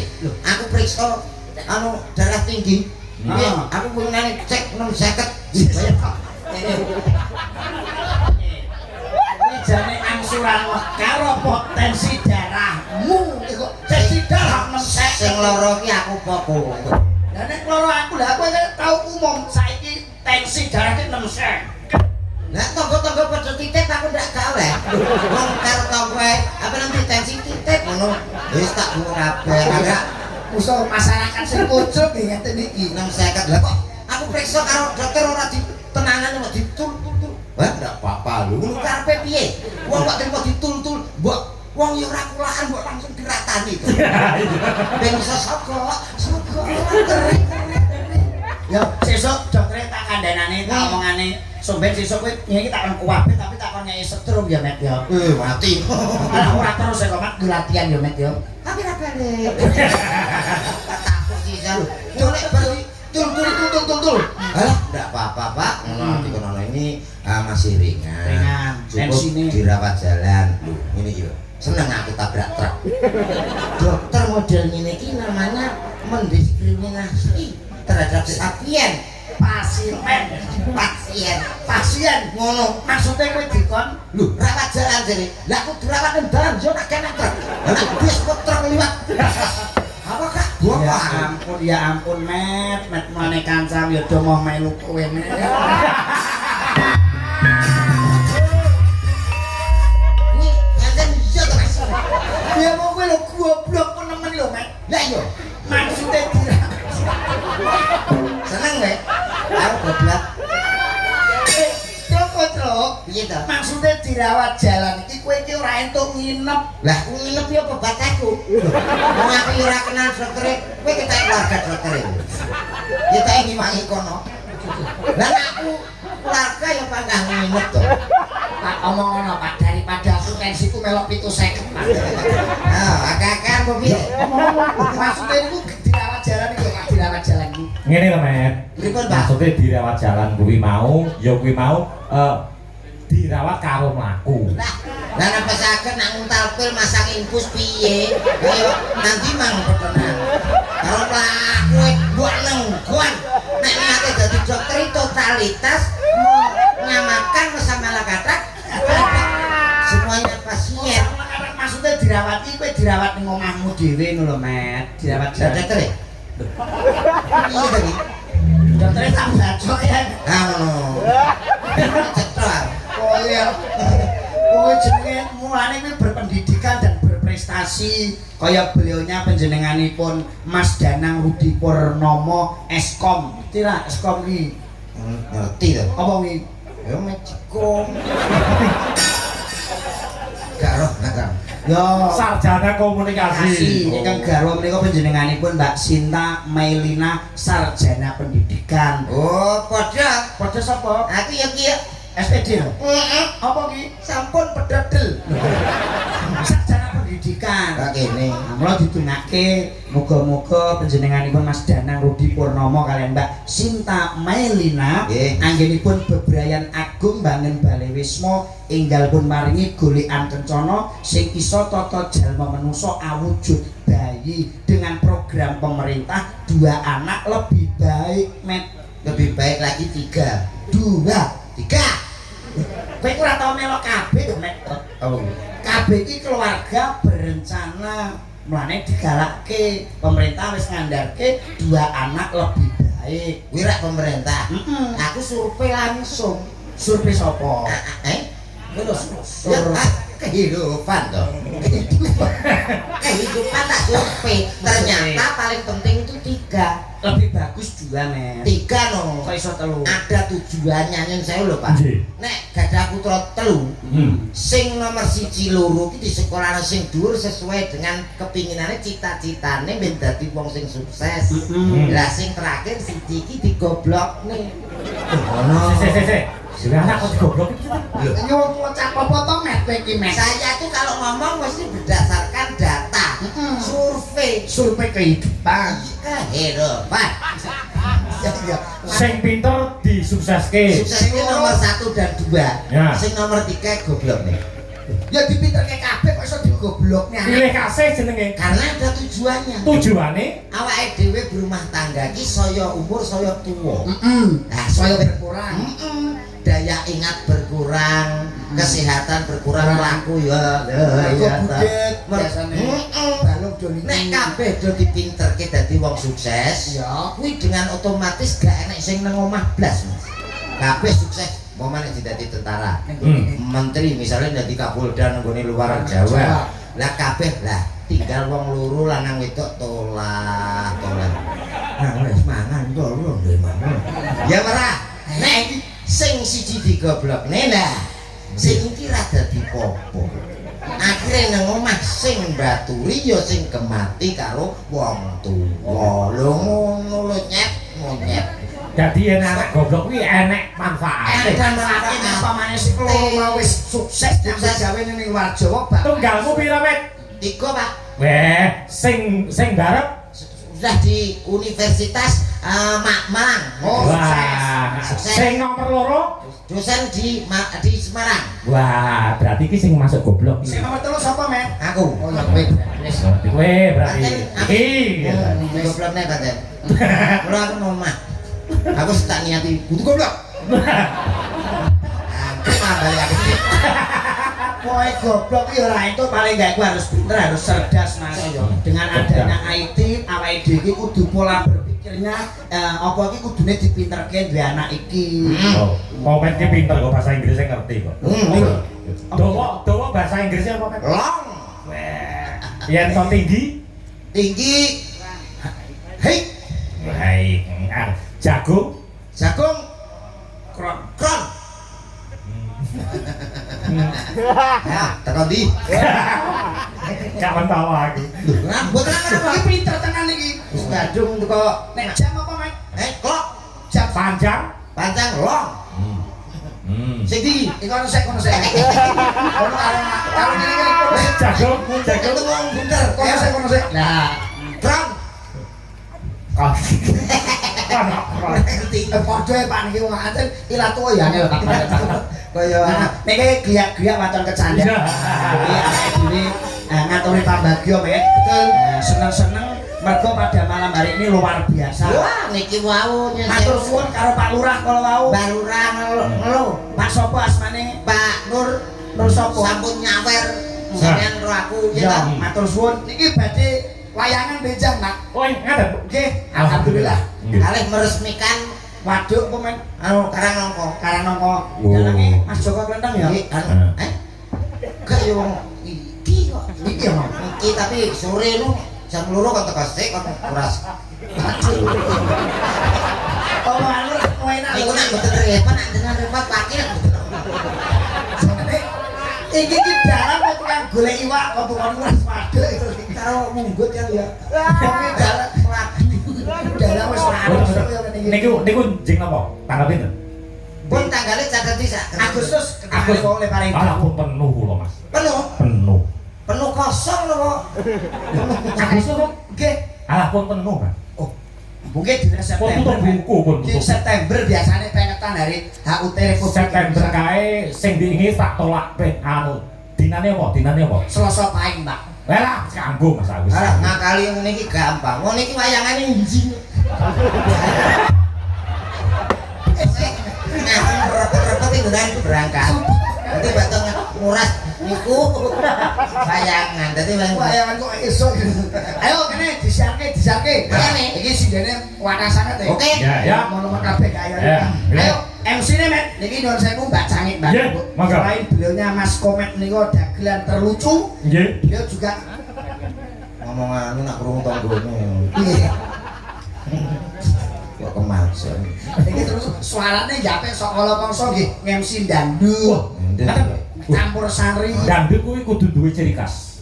Aku periksa anu darah tinggi. Iya, aku pengen cek 650. Ini jane angsuran karo potensi darahmu. Iku tensi darah 6 Sing lara ki aku popo. Lah nek loro aku lah kowe tau umum saiki tensi darah ki 6 Lah tonggo-tonggo padha titik aku ndak gawe. Wong karo tonggo apa nanti tensi titik ngono. Wis tak buang kabeh. Agak musuh masyarakat sing ujug ngeten iki. 650. Lah kok aku periksa karo dokter ora ditenangan kok ditul-tul. Wah, ndak apa-apa lho. Ngono karepe piye? Wong kok terima ditul-tul, mbok wong yo ora kulaan mbok langsung diratani to. Ben iso saka. Ya sesuk dokter tak kandhanane tak omongane somben sesuk kowe iki tak kon kuwabe tapi tak kon nyai setrum ya Met ya. Mati. Ora ora terus kok Mat latihan ya Met ya. Tapi ra balik. Takut sih jan. Dolek bali tul. Alah, ndak apa-apa, Pak. Ngono dikono ini masih ringan. Ringan. Cukup Tensine. dirawat jalan. Lho, ngene iki lho. Seneng aku tabrak truk. Dokter model ngene iki namanya mendiskriminasi terhadap sapien. Pasien ngono. Maksudnya kowe dikon Lho, rawat jalan jare. Lah aku dirawat nang dalan yo nak kena truk. Lah bis kok truk liwat. Apa Kak? ya ampun Met mane kancam ya do mau melu kowe Met. Ini enten iya to Mas. Ya mau kowe lho goblok pun nemen lho Met. Lah iya. Maksudnya dirawat. Seneng kowe? Aku goblok. Truk. Piye to? Maksudnya dirawat jalan iki kowe iki ora entuk nginep. Lah aku nginep ya apa bataku? Wong aku ora kenal doktere, kowe ketek keluarga doktere. Ya tak ngiwangi kono. Lah aku keluarga ya panggang nginep to. Pak omong ngono Pak, daripada aku tensiku melok 750 Pak. Ah, akeh-akehan kok piye? Maksudnya itu dirawat jalan itu Pak, dirawat jalan itu. Ngene lho, Met. Pripun, Pak? Maksudnya dirawat jalan kuwi mau, ya kuwi mau dirawat karo mlaku. Lah napa saged nak nguntal pil masang infus piye? Ayo nanti mang petenan. Karo mlaku mbok nenggon. Nek niate dadi dokter totalitas menyamakan sama lakatak semuanya pasien. Maksudnya dirawat iki kowe dirawat ning omahmu dhewe ngono lho, Met. Dirawat Lah jalan. dokter. Iya tadi. Dokternya tak bacok ya. Ah ngono. Cetar. Oh iya. Kowe jenenge mulane kuwi berpendidikan dan berprestasi kaya beliaunya panjenenganipun Mas Danang Rudi Purnomo Eskom. Tira Eskom iki. Ngerti to. Apa kuwi? Ya mejikom. Gak roh nakam. Ya Sarjana komunikasi. Ini kan garwa menika panjenenganipun Mbak Sinta Mailina sarjana pendidikan. Oh, padha. Padha sapa? Aku ya ki ya. SPD lho. Heeh. Apa ki? Sampun pedodel. Sarjana pendidikan. Kak kene. Mula didongake muga-muga panjenenganipun Mas Danang Rudi Purnomo kalian Mbak Sinta Mailina Nggih. anggenipun bebrayan agung bangun Balai Wisma enggal pun maringi golekan kencana sing isa tata jalma manusa awujud bayi dengan program pemerintah 2 anak lebih baik Met. Lebih baik lagi 3. 3 kowe ora tau melok kabeh to Met. Oh. Kabeh iki keluarga berencana mulane digalakke pemerintah wis ngandharke 2 anak lebih baik. Kuwi rak pemerintah. Heeh. Aku survei langsung. Survei sapa? Kowe ya kehidupan toh. Kehidupan tak survei. Ternyata paling penting itu 3. Lebih bagus 2 Met. 3 no. Kok iso 3? Ada tujuannya nyun saya lho Pak. Nggih. Nek gadah putra 3, sing nomor 1 loro ki di sekolah sing dhuwur sesuai dengan kepinginane cita-citane ben dadi wong sing sukses. Lah sing terakhir siji iki digoblokne. Ono. Se. Sudah anak kok digoblok iki. Yo ngocap apa to Met kowe iki Met? Saya tuh kalau ngomong mesti berdasarkan data, survei, Survei kehidupan. kehidupan. Ya. Sing pinter disukseske. Sukses itu nomor 1 dan 2. Ya. Sing nomor 3 goblok nih. Ya dipinterke kabeh kok iso digoblokne. Pilih kasih jenenge. Karena ada tujuannya. Tujuane Awake dhewe berumah tangga ki saya umur saya tuwa. Nah, Saya saya berkurang. daya ingat berkurang, kesehatan berkurang, laku ya Mergo budet biasane. Balung do Nek kabeh do dipinterke dadi wong sukses, Ya. kuwi dengan otomatis gak enek sing nang omah blas, Mas. Kabeh sukses, momen nek dadi tentara, menteri misalnya dadi kapolda nang luar Jawa. Lah kabeh lah tinggal wong loro lanang wedok tolah. Nah, wis mangan to lho ndek mangan. Ya ora. Nek sing siji digoblokne lah. Sing iki ra dadi popo. Akhire nang omah sing baturi ya sing kemati karo wong tuwa. Lho ngono lho nyet. dadi anak goblok kuwi enek manfaate. Dan melakukan pamane sekolah mau wis sukses gawe ning luar Jawa Pak. Tunggalmu pira, Met? 3 Pak. Weh, sing barep Sudah di Universitas Malang. wah, Sukses. sing nomor loro, Dosen di Semarang. wah, berarti ki sing masuk goblok Sing iki. nomor 3 sapa, Men? Aku. Oh ya kowe. Wis. Kowe berarti iki. Gobloknya Paten. Ora aku nomah. Aku tak niati kudu goblok. Apa balik aku. Kowe goblok iki ora itu paling gak kowe harus pinter, harus cerdas Mas. Dengan adanya IT, awake dhewe iki kudu pola berpikirnya apa iki kudune dipinterke duwe anak iki. Oh, Popet ki pinter kok bahasa Inggrisnya ngerti kok. Dawa bahasa Inggrisnya apa, Pet? Long. Weh, yen to tinggi, Tinggi. Hei, baik. Jagung, jagung Kron. kron. Ya, tekan di. gak mentawa aku. Nah, buat apa? Iki pinter tenan iki. Wis gadung kok Nek jam apa, Men? klok Jam Panjang, Pancang long. Sing di Kono sik. Kono karo ngene iki. Jago. itu wong bunter. Kono sik. Nah, Drong. Ngerti. padha Pak niki wong aten ila tuwa ya ngene Pak. Kaya niki giyak-giyak waton kecandhan. Iya. Iki awake dhewe ngaturi pambagyo mek. Betul. Seneng-seneng mergo pada malam hari ini luar biasa. Wah, niki wau Matur suwun karo Pak Lurah kala wau. Barurang ngelo. Pak sapa asmane? Pak Nur Nur sapa? sampun nyawer sampean ro aku Ya, ya. matur suwun. Niki badhe wayangan benjang, Pak. Oh, ngaten. Nggih, alhamdulillah. Nggih. Kalih meresmikan Waduk apa men? anu Karangnongko. Karangongko. Oh. Jalange Mas Joko Klenteng ya. Iki anu gak yo wong iki kok. Iki ya, Mas. Iki tapi sore lu jam 2 kok teko sik kok kuras. Oh, anu kowe enak Niku lho. nek mboten repot nek dengan repot pakir. Iki ki dalan kok tukang golek iwak kok tukang kuras waduk karo munggut kan ya. Wong dalan dalan wis ora ono ya ngene iki. Niku jeng napa? Tanggal pinten? Pun tanggale catet bisa. Agustus Agus kok le paling Alah pun penuh kula, Mas. Penuh. Penuh. Penuh kosong lho kok. Agustus kok nggih. Alah pun penuh, Mas. Oh, mungkin di Pun September. tutup buku, pun Di tutup. September biasanya pengetan dari HUT Republik September Indonesia. kae sing diingi tak tolak pe anu. Dinane apa? Dinane apa? Selasa Pahing, Pak. Lah kanggo Mas Agus. Alah ngakali ngene iki gampang. Ngono iki wayangane injing. Nah, repot-repot itu kan berangkat. Dadi batok nguras niku wayangan. Dadi Wayangan kok esok. Ayo kene disiarke. Kene. Iki sindene wanas sangat ya. Oke. Ya. Mono kabeh kaya. Ya, ya. Ayo MC-ne men. Niki nyuwun sewu Mbak Cangik, Mbak. Ya, monggo. Selain beliaunya Mas Komet niku dagelan terlucu, Nggih. beliau juga Ngomong anu nak krungu tanggone. iya. Kok kemaksa. Iki terus suarane jape sok kala kongso nggih MC dangdut. Campur sari. Dangdut kuwi kudu duwe ciri khas.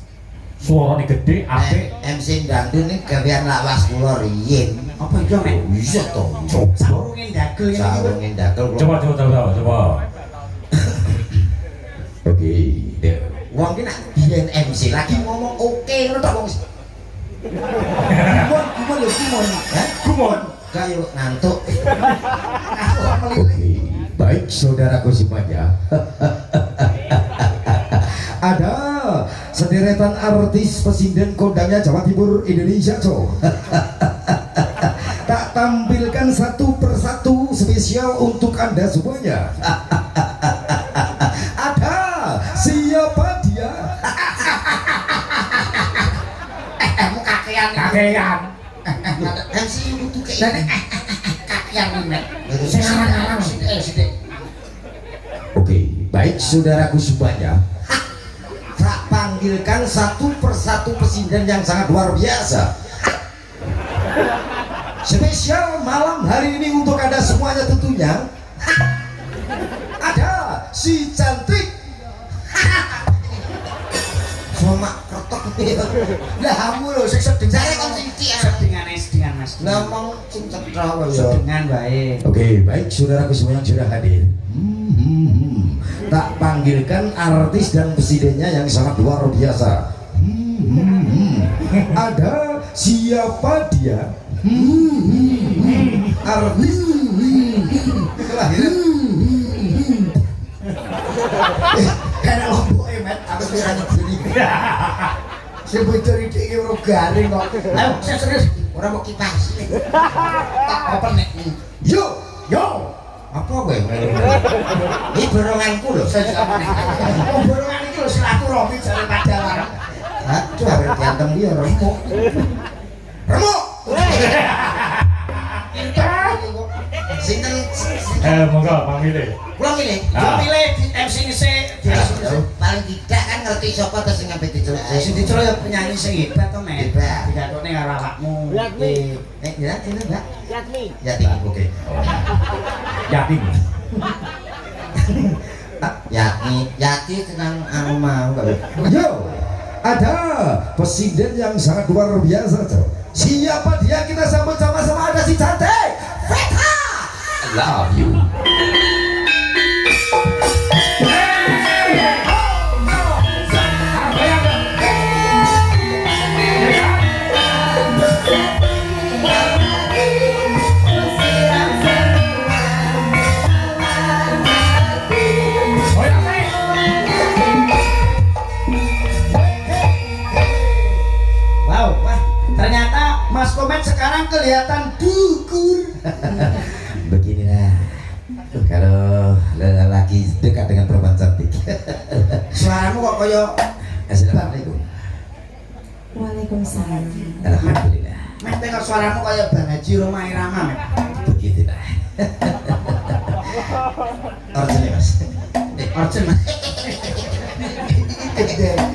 Suarane gede, apik. MC Dangdut ini gawean lawas kula riyin. Apa itu men? Bisa to. Sarungin dagel ini. Sarungin dakel Coba. Oke. Wong ki nak biyen MC lagi ngomong oke ngono tok wong. Gimon lho gimon. Hah? Kumon. Kayu ngantuk. Oke, baik saudaraku semuanya. Ada sederetan artis pesinden kondangnya Jawa Timur Indonesia, Cok. Tak tampilkan satu persatu spesial untuk Anda semuanya. Ada siapa dia? Kakean. MC kudu Dan kayak kakian nih men. Sing Sekarang sithik. Oke, baik saudaraku semuanya. Tak panggilkan satu persatu pesinden yang sangat luar biasa. Spesial malam hari ini untuk Anda semuanya tentunya. Ada si cantik. Somak kertok. Lah kamu lho sing sedeng. Jare kon sing iki. Sedengan Mas. Ngomong sing cetha wae. Sedengan baik. Oke, baik saudaraku semua yang sudah hadir. Tak panggilkan artis dan presidennya yang sangat luar biasa. Ada siapa dia? Artis kelahiran. Karena lombok men. Aku pirang gini. Sing bocor iki ora garing kok. Ayo serius. Ora mau kipas. Tak open nek. Yo, yo. Apa kowe? Iki boronganku lho. Borongan iki lho silaturahmi jare padahal. Hah? Coba berantem dia remuk. Remuk. Sinten Monggo pamile. kula milih. Yo milih di MC ini Paling tidak kan ngerti sapa terus sing ngapain diceluk. sing diceluk ya penyanyi sing hebat to men. Hebat. Pidatone karo awakmu. Ya, ini Mbak. Yatmi. Yati, oke. Yatim. Yati tenang anu mau enggak. Yo, ada presiden yang sangat luar biasa, Cok. Siapa dia? Kita sambut sama-sama. Ada si cantik Feta. love you. Wow, wah, ternyata Mas Komet sekarang kelihatan dukur. Beginilah kalau lelaki dekat dengan perempuan cantik. Suaramu kok koyo Assalamualaikum. Waalaikumsalam. Alhamdulillah. Met tengok suaramu koyo Bang Haji Roma Irama, Met. Begitulah. Orjen mas. Orjen, Mas.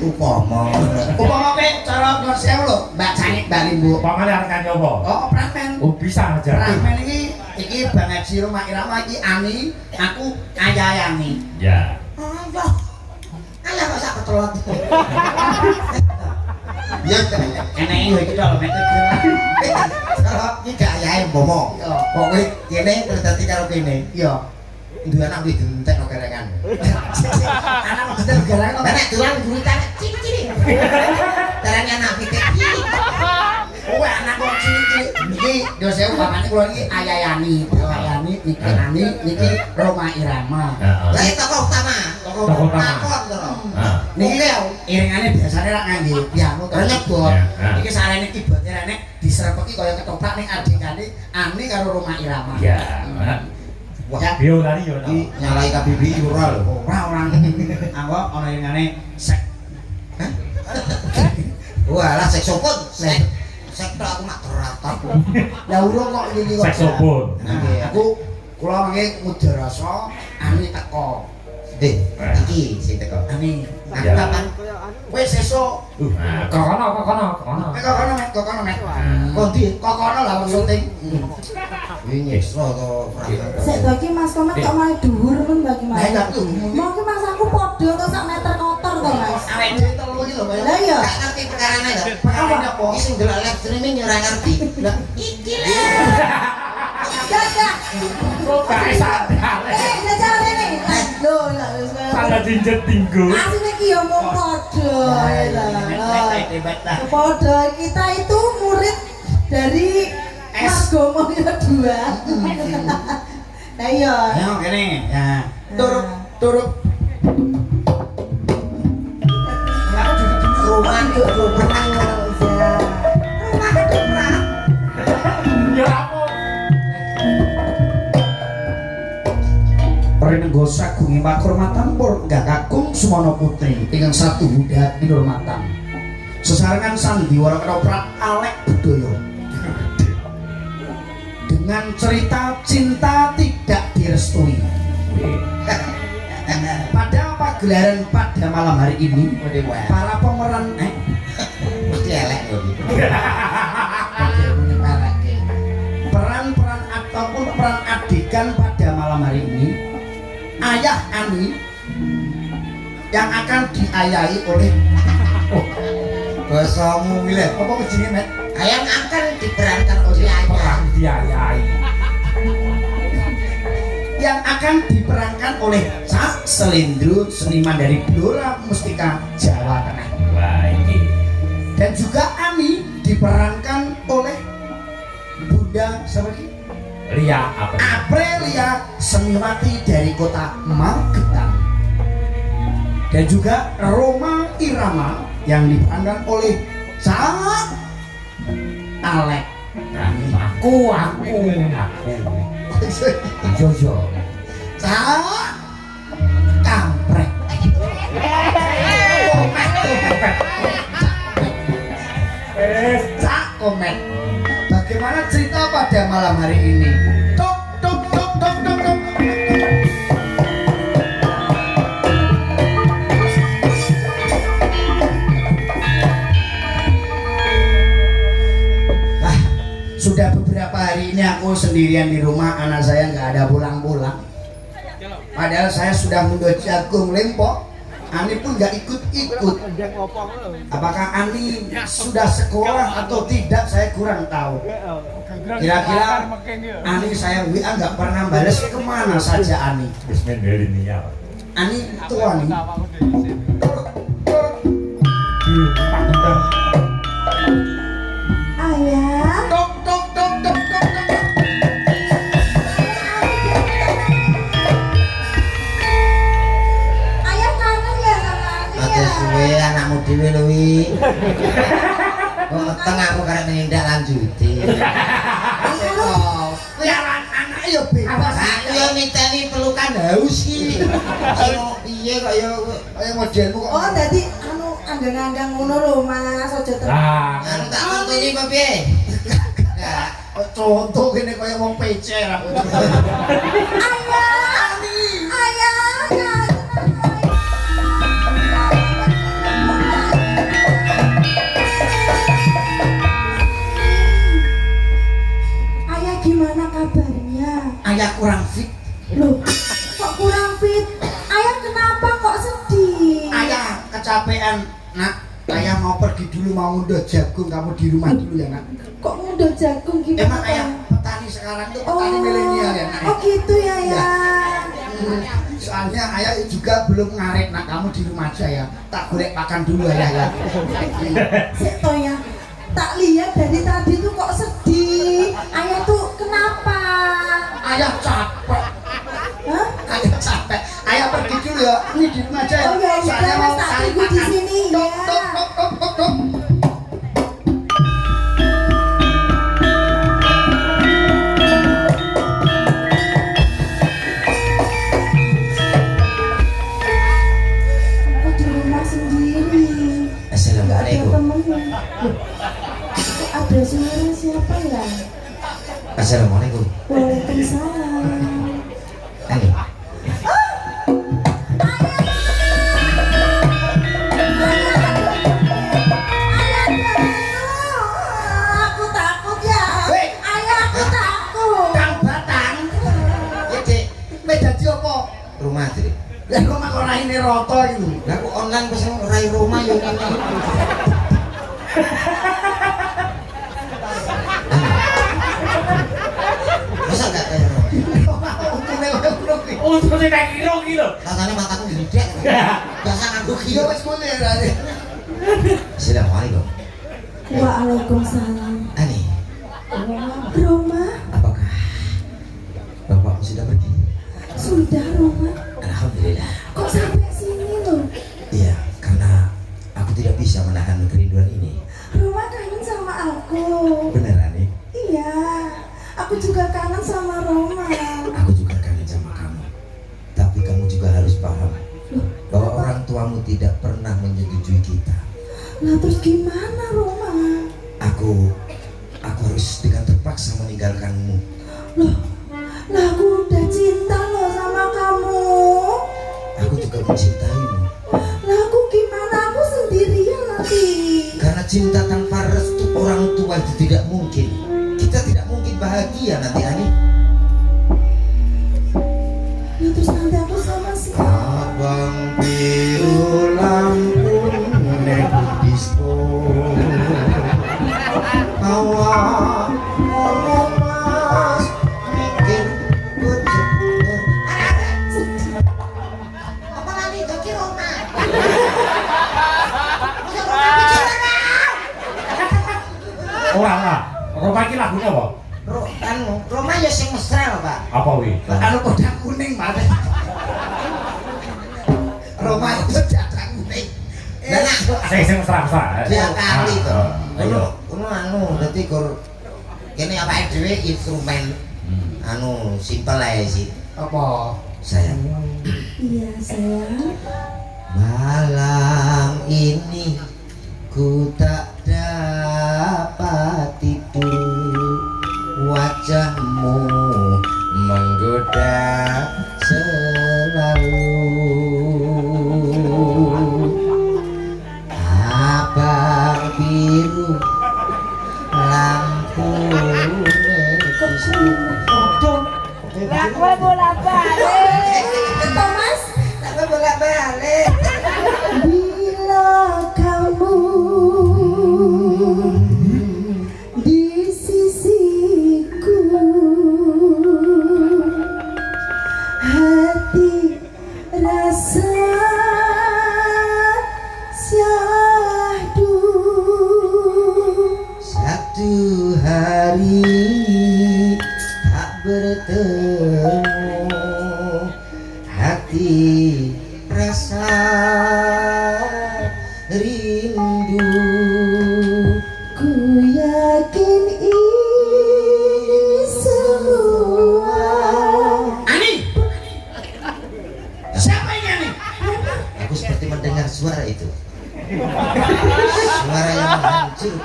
Upama. Upama pe cara ngon sewu lho, Mbak Cangik Mbak Limbu. Pamane arep nyoba. Oh, pramen. Oh bisa aja. Pramen iki Bang Haji Roma Irama iki Ani, aku Ayayani. Ya. Oh, alah kok sak ketelot. Ya, Eneke yo iki lho, Met. kalau ini gak ayahe bomo. Pokoknya kene terus dadi karo kene. Iya. Dua anak wis entek no kerengan. Anak kok dadi gara-gara kok. Nek tulang guritan cilik-cilik. Caranya anak pitik. Kowe anak kok cilik-cilik. Iki yo sewu pamane kula iki Ayayani. Ayayani iki Ani iki Roma Irama. Heeh. Lah tokoh utama. Tokoh utama. Lakon to. Ah. Niki lho iringane biasane rak ngangge piano to nyebut. Ya. Iki sarene keyboard rene diserepeki kaya ketoprak ning adikane Ani karo Roma Irama. Ya. Wah, Biolani yo. iki nyalai KBBI ora lho. Ora anggap ana iringane sek. Walah saksofon. Sektor aku mak teratap. Lah urung kok iki kok. Saksofon. Nggih, aku kula mangke mudarasa Ani teko. Iki sing teko. Ani Aku Ya. kapan? wis sesuk. Nah, kokono. Kokono met. Kondi kokono lah wong syuting. Iki nyekso to. Sik to iki Mas Komet kok malah dhuwur men bagi Mas. Lah iya aku. Mau ki Mas aku padha to sak meter kotor to Mas. Awake dhewe telu iki lho. Lah iya. Gak ngerti perkarane lho. Apa apa? Iki sing delok live streaming yo ora ngerti. Lah iki lho. Gagah. Kok gak sadar. Jajal ini. Lho, lah wis Salah jinjet tinggu. asine ki yo mung padha. Padha kita itu murid dari Mas Gomo ya 2. Lah iya. Ya kene. Ya. Turuk. Rumah yo rumah. Rumah ketoprak. Ya apa? Prinenggo sagungi pakurmatan pur enggak kakung Sumono Putri ingkang satu Buddha Pinurmatan. Sesarengan sandiwara ketoprak Alek Bedoyo. Dengan cerita cinta tidak direstui. Pada pagelaran pada malam hari ini, para pemeran Mesti elek lho iki. peran-peran ataupun peran adegan pada malam hari ini, ayah Ani yang akan diayahi oleh Bahasamu iki lho. apa jenenge Met? Yang akan diperankan oleh ayah. Perang diayai. Yang akan diperankan oleh Cak Selindro, seniman dari Blora Mustika Jawa Tengah. Wah, iki. Dan juga Ani diperankan oleh Bunda siapa lagi? Ria apa? Aprilia Semiwati dari kota Magetan. Dan juga Roma Irama yang diperankan oleh Cak Alek. Aku. Jojo. Cak Kampret. Cak Komet. Bagaimana cerita pada malam hari ini? Tok tok tok tok tok tok. Sudah beberapa hari ini aku sendirian di rumah, anak saya nggak ada pulang-pulang. Padahal saya sudah mendoji Agung Lempo Ani pun nggak ikut-ikut. Apakah Ani sudah sekolah atau tidak saya kurang tahu. Kira-kira Ani saya WA nggak pernah balas, kemana saja Ani? Bismen milenial. Ani tua nih. Ayah. Tok tok tok tok tok tok. Ayah kangen ya sama Ani Ate ya. suwe anakmu dhewe lho wi. Kok meteng aku karek nindak lanjuti. Oh, piaran anak ya bebas. Aku yo niteni pelukan haus iki. Kaya piye kok yo Kayak modelmu kok. Oh, tadi anu anggang-anggang ngono lho Mas, aja terus. Nah, anu tak kontoni kok piye? Enggak. Contoh gini kayak wong PC aku. Ayah. Ayah. Ayah gimana kabarnya? Ayah kurang fit. Loh, kok kurang fit? Ayah kenapa kok sedih? Ayah kecapean, nak. Ayah mau pergi dulu, mau ngunduh jagung, kamu di rumah dulu ya nak. Kok mudah jagung gimana? Emang ayah petani sekarang tuh petani milenial ya nak. Oh gitu ya ya. Soalnya ayah juga belum ngaret, nak kamu di rumah aja ya. Tak golek makan dulu ayah ya. Sik toh ya. Tak lihat dari tadi tuh kok sedih. Ayah tuh kenapa? Ayah capek, Hah? ayah capek. Ayah pergi dulu ya. Ini di rumah aja ya. Oh ya Soalnya udah, mau Mas, tak cari tunggu di makan. sini Tok, ya. tok, tok, tok, tok, tok. Aku di rumah sendiri. Ada Assalamualaikum. temennya. Loh, kok ada suara siapa ya? Assalamualaikum. Waalaikumsalam. Ani. Aku takut ya. Hei. Ayah, aku takut. Kang Batang. Ya, Dik. Kowe dadi apa? Rumah, Dik. Lah kok mak ora ini roto itu. Lah aku online pesen rai rumah yo ngene. Masa enggak kayak rumah? Untune kowe ngono ki. oh seperti tak kira iki lho. Rasanya mataku gede. Biasa nganggo Ya gila. wis ngene ya. Assalamualaikum. Waalaikumsalam. Ani, Roma, apakah bapakmu sudah pergi? sudah Roma. Alhamdulillah. Kok sampai sini loh? Iya, karena aku tidak bisa menahan kerinduan ini. Roma kangen sama aku. Beneran nih? Iya, aku juga kangen sama Roma. Aku juga kangen sama kamu. Tapi kamu juga harus paham bahwa orang tuamu tidak pernah menyetujui kita. Lah terus gimana Roma? Aku harus dengan terpaksa meninggalkanmu. Loh, lah aku udah cinta loh sama kamu. Aku juga mencintaimu. Lah aku gimana? Aku sendirian nanti. Karena cinta tanpa restu orang tua itu tidak mungkin. Kita tidak mungkin bahagia nanti, Ani. Lah terus nanti aku sama siapa? Abang biru lampu nek disco. Awak ngomong mas mikir bocor. Apa lagi kaki Roma? Ora. Roma iki lagune apa? Roma ya sing mesra, Pak. Apa wi? Anu kodak kuning Pak. Roma itu kodak kuning. Lah nak Sing mesra-mesra. dia kali to. Ayo. Kuno anu dadi gur kene awake dhewe instrumen anu simpel ae sih. Apa? Sayang. Iya sayang. Malam ini ku tak dapat tidur, wajahmu menggoda selalu. Abang biru lampu Thomas, bolak balik.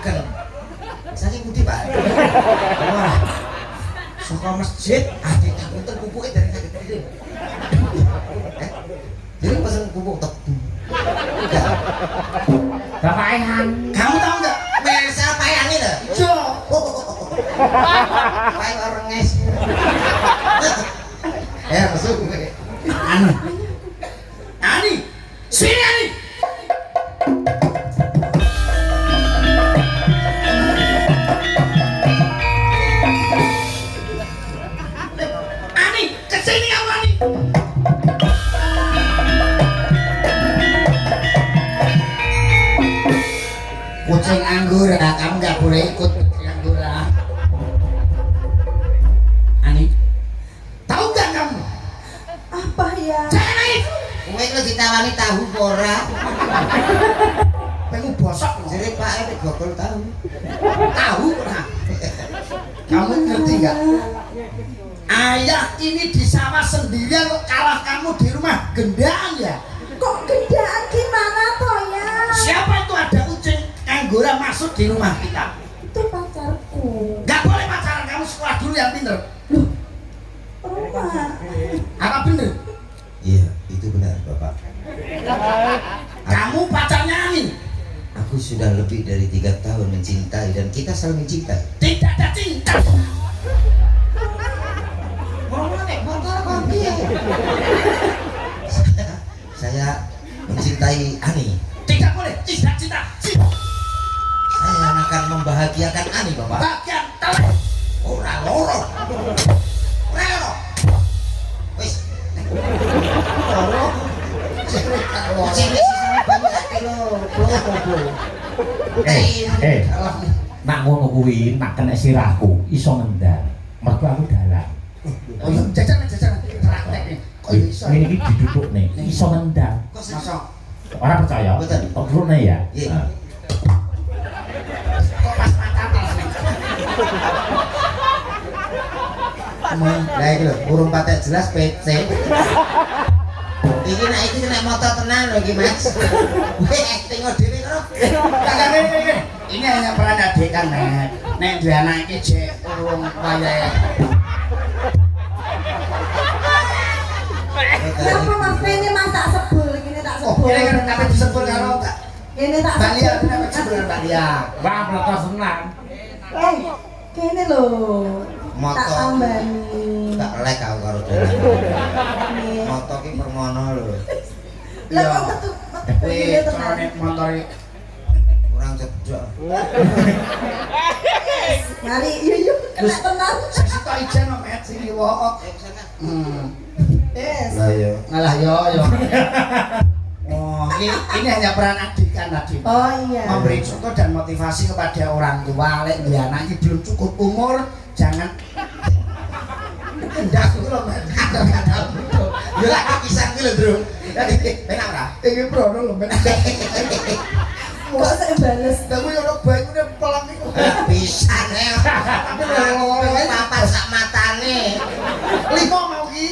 Saken. Saking pundi, Pak? Wah. Saka masjid, adik aku ten pupuke dari sakit ini. Jadi pesen pupuk tebu. Enggak. Bapak Ehan. Kamu tahu nggak? Mesel payan itu. Jo. Payan orang nges. Masuk. Ani, sini Ani. Ani, kesini kamu Ani. Kucing Anggora, kamu nggak boleh ikut kucing Anggora. Ani, tahu nggak kamu? Apa ya? Jangan naik. Kowe iki ditawani tahu apa ora? Pengen bosok. Jere Pak Erik gogol tahu. Tahu pernah. Kamu ngerti nggak? Ayah ini di sawah sendirian kok kalah kamu di rumah gendaan ya? Kok gendaan gimana toh ya? Siapa itu ada kucing Anggora masuk di rumah kita? Itu pacarku. Gak boleh pacaran, kamu sekolah dulu yang pinter. Rumah. Apa bener? Iya, itu benar, Bapak. Kamu pacarnya Ani? Aku sudah lebih dari 3 tahun mencintai dan kita saling mencintai. Tidak ada cinta. Saya mencintai Ani. Tidak boleh, tidak cinta. Saya akan membahagiakan Ani, Bapak. Bagian telek. Ora loro. Ora loro. Wis. Loro. Sini sisane banyak lagi lho. Nak ngono kuwi nak kena sirahku iso ngendal. Mergo aku dalan. Oh iya, jajan praktek nih. Kok iso? Ini iki diduduk nih, iso ngendal. Masuk. Ora percaya? Betul. Tok durune ya. Iya. Kok pas mata Lah iki lho, urung patek jelas PC. Iki nek motor tenan lho iki, Mas. Kowe acting dhewe karo. Ini hanya peran adik kan, Nek duwe anak iki jek urung wayahe. Kenapa Mas ini masak sebel gini tak Oh, sebel. ini kan tapi disebut karo Ini tak Mbak Lia, sebel. kenapa disebut karo Mbak Lia? Wah, meletos senang. Kene lho. Moto. Tak tambani. Tak lek aku karo dhewe. Nih. Moto ki permono lho. Lah kok metu Wih, ini tenan. corone motor iki. Kurang cedok. Mari yuk kena tenan. Sing tok ijen kok met sing liwok. Yes. Lah yo. Ngalah yo. Oh, ini hanya peran adik kan tadi. Oh iya. Memberi contoh dan motivasi kepada orang tua. Lek dia anak ini belum cukup umur, jangan ndak kuwi lho, Mas. Yo lek kisah kuwi lho, Bro. Penak ora? Iki brono lho, Mas. Kok saya bales. Lah kuwi ono banyune pelang iku. Pisan ya. Papat sak matane. 5 mau ki.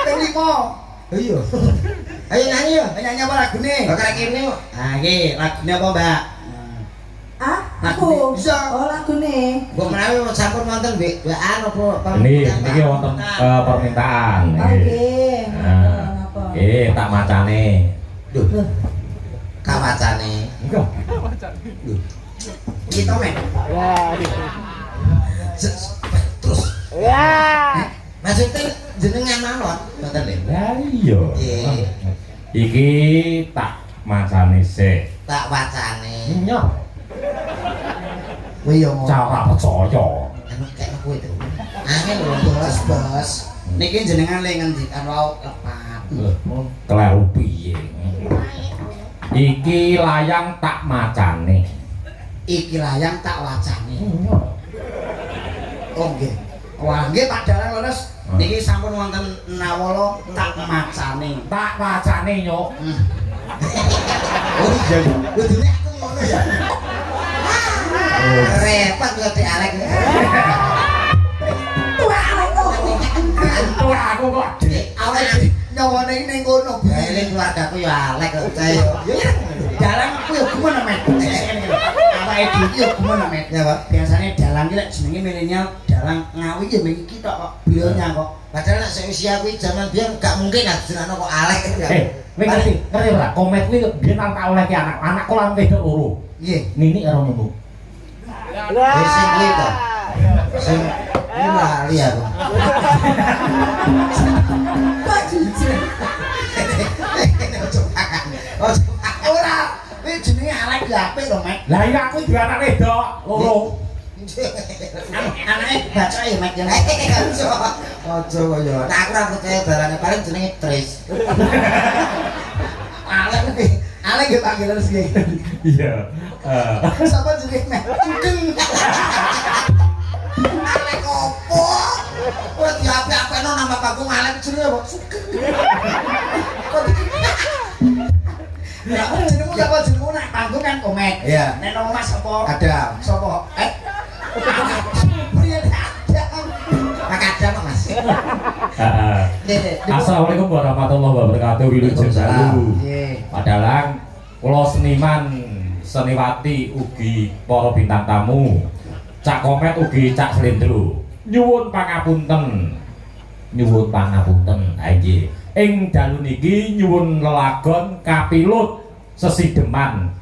Ping 5. Iya. Ayo nyanyi yo. Nyanyi apa lagune? Kok karek kene kok. Ah, iki lagune apa, Mbak? Ah, Lagu aku. bisa. Oh, lagune. Mbok menawi sampun wonten WA apa Ini wonten permintaan. Oke. Nah. Napa? Tak macane. Duh. Kawacane. Enggak. Kita men. Terus. Maksudnya jenengan mawon, mboten lho. Lah iya. Nggih. Iki tak macane sik. Tak wacane. Nyok. Kuwi yo Cara percaya. Anu kek kowe to. Angel lho bos. Niki jenengan le ngendikan wau tepat. Kleru piye? Iki layang tak macane. Iki layang tak wacane. Nyok. Oh nggih. Wah, nggih Pak Dalang leres. Niki sampun wonten nawala tak macane. Tak macane nyok. Oh iya. Kudune aku ngono ya. Repot yo dialek. Tua aku kok. Awake nyawane ning kono. Bae keluargaku yo alek kok. Saya yo. Dalang aku yo gimana men? awake dhewe iki yo gimana met Ya, Pak. biasanya dalang iki lek jenenge milenial dalang ngawi ya mek iki tok kok beliaunya kok Padahal nek seusia kuwi zaman biyen gak mungkin jenengno kok alek. Kowe ngerti ora? Komet kuwi biyen tak olehke anak kolam wedok loro. nggih Nini karo Nunu. Wis sing kuwi to. Sing ini lali aku. Kok jujur? ora kuwi jenenge alek ya apik lho met Lah iya aku duwe anak wedok loro. anake baca ya met ya Ojo kaya. Nah aku ora percaya dalane paling jenenge Tris. alek ge panggilan sih Iya. sapa jenenge met Sugeng Alek opo? Ora diape-apeno nama panggung Alek jenenge apa? Sugeng. Kok ya jenengmu sapa jenengmu nek panggung kan komet Iya. nek nang mas apa Adam. sapa priye Adam Makadam kok, Mas. Heeh. Assalamualaikum warahmatullahi wabarakatuh. Wilujeng dalu. nggih Padalang kula seniman seniwati ugi para bintang tamu. Cak Komet ugi Cak Slendro. Nyuwun pangapunten. Nyuwun pangapunten. Ha nggih. Ing dalu niki nyuwun lelagon kapilut sesideman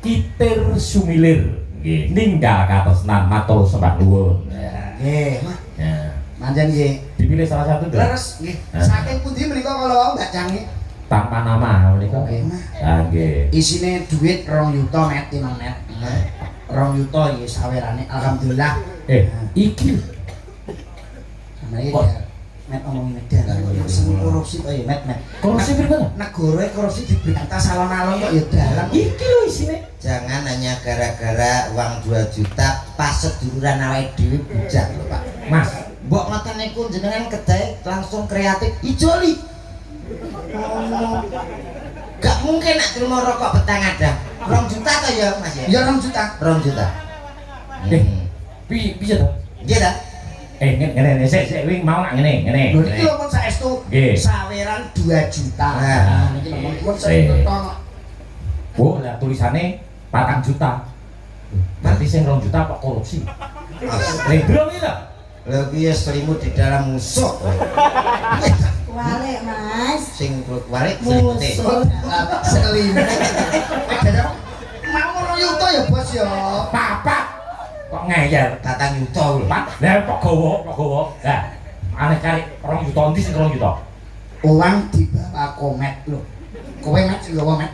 Kitir Sumilir. Nggih, ninggal katresnan matur sembah nuwun. nggih Ya. manjen nggih Dipilih salah satu nggih. leres nggih saking pundi menika kala wau Mbak Cangi Tanpa nama menika. Oke. Ah nggih. isine duit 2 juta net timang net 2 juta iki sawerane alhamdulillah Iki sama iki Kok? met omongin medal sing korupsi kok ya met korupsi pirang? negara korupsi diberantas alon-alon kok ya dalam Iki lho isine. Jangan hanya gara-gara uang 2 juta pas seduluran awake dhewe bujang lho, Pak. Mas, Mbok ngoten niku jenengan kedai langsung kreatif ijoli. Gak mungkin nak terima rokok petang ada. 2 juta to ya, Mas ya? ya 2 juta 2 juta. piye to? Nggih ta? Ngene sik wing mau nak ngene. lho iki lho pun saestu Nggih. saweran 2 juta Nah, niki lho pun Sik. saestu tono Oh, lah tulisane 4 juta. Berarti sing 2 juta kok korupsi. Lendro iki lho. Lha piye selimut di dalam musuh. Wale Mas. Sing balik selimute. Musuh. selimut mau 2 juta ya bos ya Papat. Kok ngeyel. Tatang yuta lho. Pak, lah kok gowo. Lah, aneh kali 2 juta ndi sing 2 juta? uang dibawa komet lho kowe met sing gawa met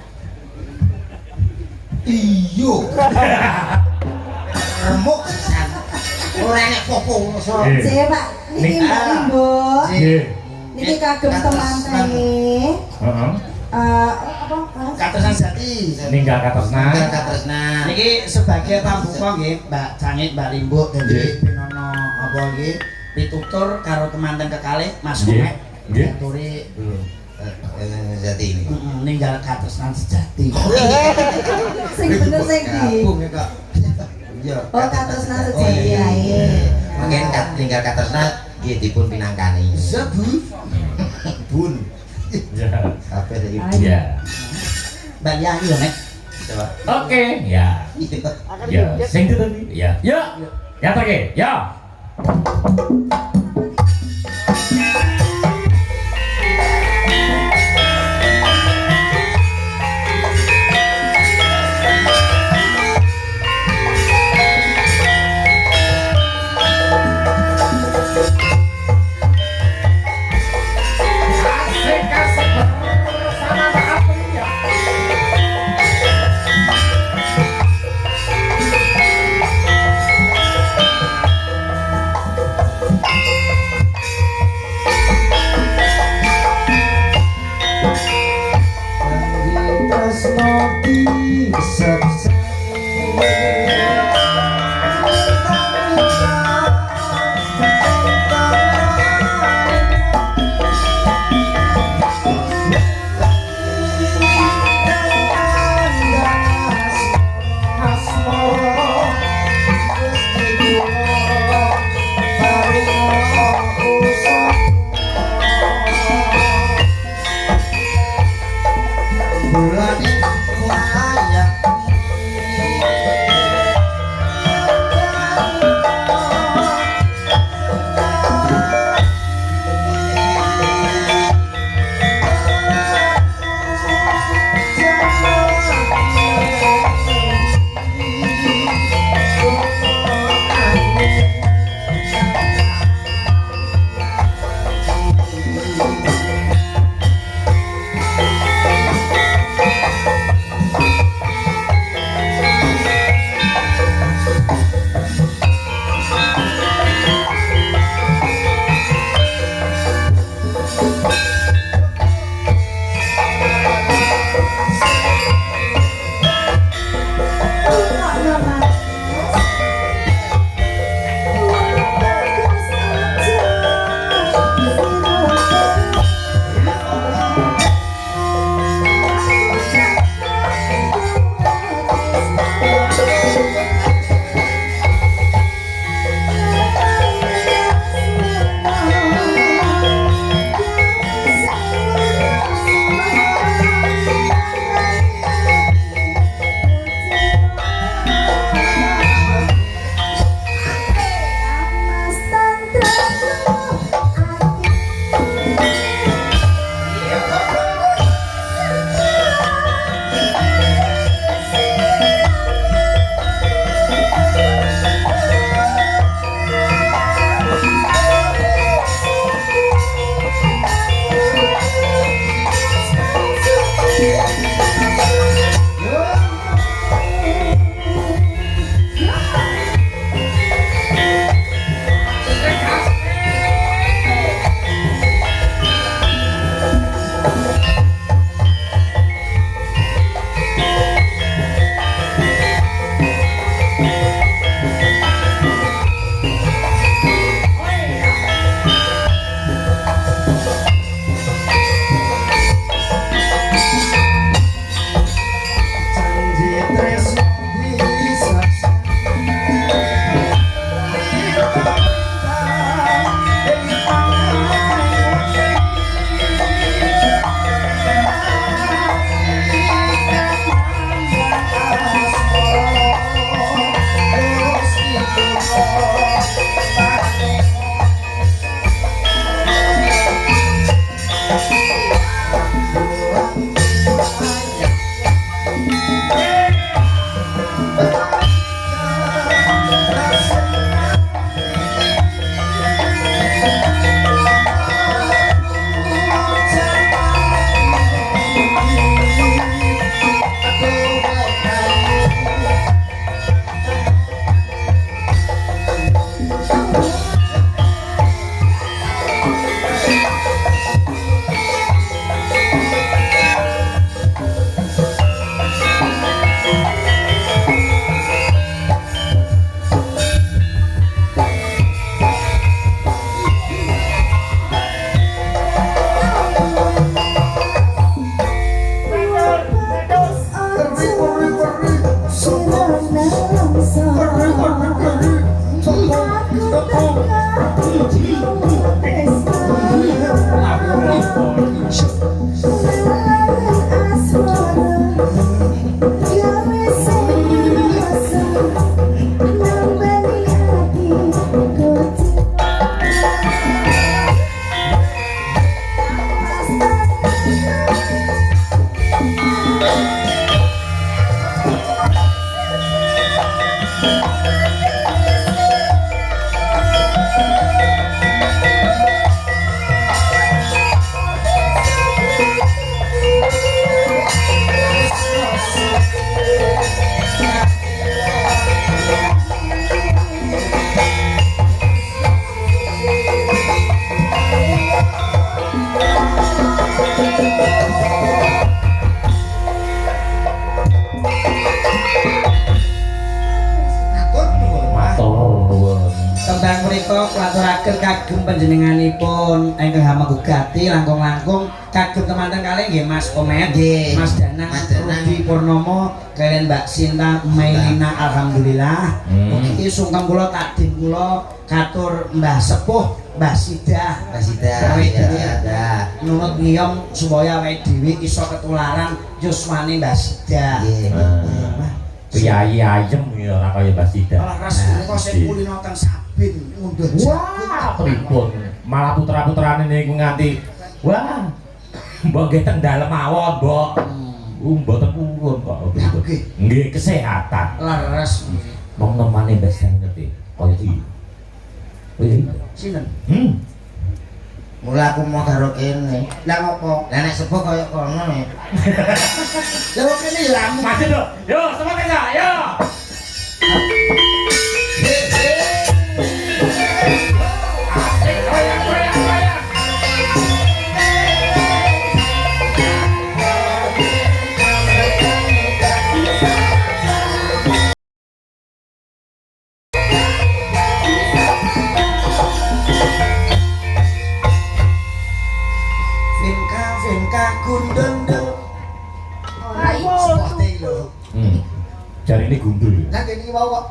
Iyo. Remuk pisan. Ora nek popo ngono so. Cek Pak, niki Mbak Limbo. Nggih. Niki kagem temantene. Heeh. Apa Mas? katesan jati Ninggal katresnan. Enggak katresna. niki sebagai pambuka nggih Mbak Cangit Mbak Limbo Nggih. dadi pinono apa nggih pitutur karo temanten kekalih Mas Nggih. Komet Nggih. aturi Jadi ini. ninggal katresnan sejati Sing bener sing di. Gabung ya kok. Iya. Oh, katresnan Oh, sejati. iya. Iya. Makanya tinggal katresna nggih dipun pinangkani. Zabu Bun. Ya. Apa dari Ya. Mbak Yangi lho Mek coba. Oke, ya. Ya, sing itu tadi. Ya. Ya. Ya take. Ya. Asik bersama Mbak Apri ya. Tembang mriku kulaturaken kagem panjenenganipun ingkang hamagugati langkung-langkung kagem temanten kalih nggih Mas Komet, Mas Danang, Rudi Purnomo, kalian Mbak Sinta Mailina alhamdulillah. Iki sungkem kula takdim kula katur Mbah Sepuh, Mbah Sidah, nunut ngiyom supaya awake dhewe iso ketularan yuswane Mbah Sidah. Kiai ayem ya ora kaya Mbah Sidah. Ras menika sing kulino teng Sabin ngunduh Wah, pripun? Malah putra-putrane niku nganti wah. Mbok nggih teng dalem mawon, Mbok. Mboten purun kok. Nggih kesehatan. Laras Wong nemane Mbah Sidah ngerti. Kaya iki. sinten? Mula aku mau karo kene. Lah ngopo? Lah nek sepuh kaya kono nek. Lah kok kene ya ramu. Maju lho. Yo, semangat ya. Yo. Asik goyang. Vinka gundendel. Ora iso. Spote lho. Jari ini gundul. Lah kene wae kok.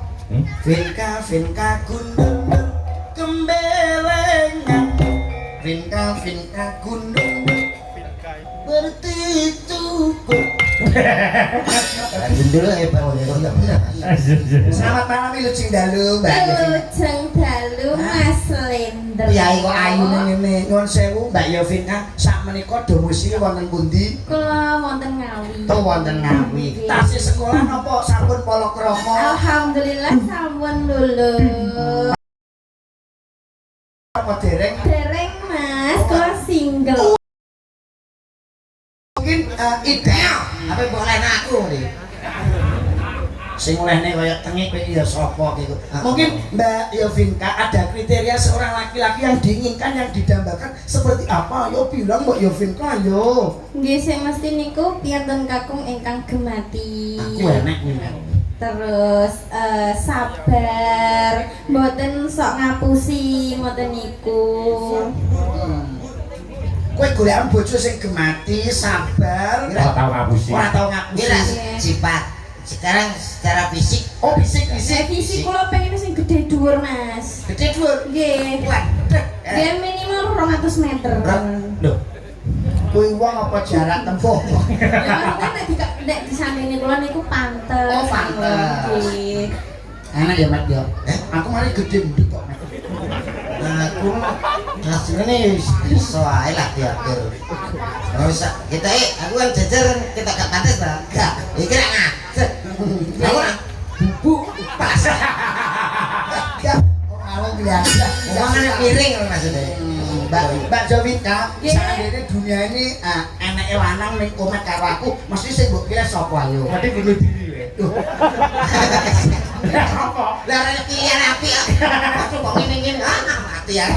Vinka gundendel kembelengan. Vinka gundendel bertitukur. Gundul hebat. Selamat malam Wilujeng Dalu, Mbak Yovina. Wilujeng dalu Mas Lender. Yai kok ayune ngene. Nuwun sewu Mbak Yovina, sakmenika domisili wonten pundi? Kula wonten Ngawi. To wonten Ngawi. Tasih sekolah napa sampun palakrama? Alhamdulillah sampun lulus. Apa dereng? Dereng Mas, kula single. Mungkin ideal. Apa boleh aku nih? Sing olehne kaya tengik kowe ya sapa gitu. Mungkin Mbak Yovinka ada kriteria seorang laki-laki yang diinginkan, yang didambakan seperti apa? Yo bilang Mbak Yovinka yo. Nggih sing mesti niku piyantun kakung ingkang gemati. Aku enek nih. Terus sabar, mboten sok ngapusi ngoten niku. Kowe golek bojo sing gemati, sabar, Ora tau ngapusi. ora tau ngapusi. Mira sifat. Sekarang secara fisik Oh, Fisik fisik. kula pengen sing gede dhuwur Mas. Gede dhuwur. Nggih. Waduh. Nggih minimal 200 meter. Loh. Kuwi wong apa jarak tempuh? Ya maksudnya nek di samping kula niku pantes. Oh, pantes. Nggih. Enak ya, Mat yo. Aku mari gede nduk kok. aku aslinya iso ae lah diatur. Ora usah kita aku kan jajar kita gak pantes ta. Gak. Iki nek ngajet. Aku nak bubu pas. Ya, oh kalau kelihatan. Ngomongane piring maksudnya. Mbak Jovita, Nggih. saat ini dunia ini enake lanang ning komet karo aku, mesti sing mbok kira sapa ayo. Berarti bunuh diri ya. Lah ora pilihan apik kok. Aku kok ngene-ngene mati ya.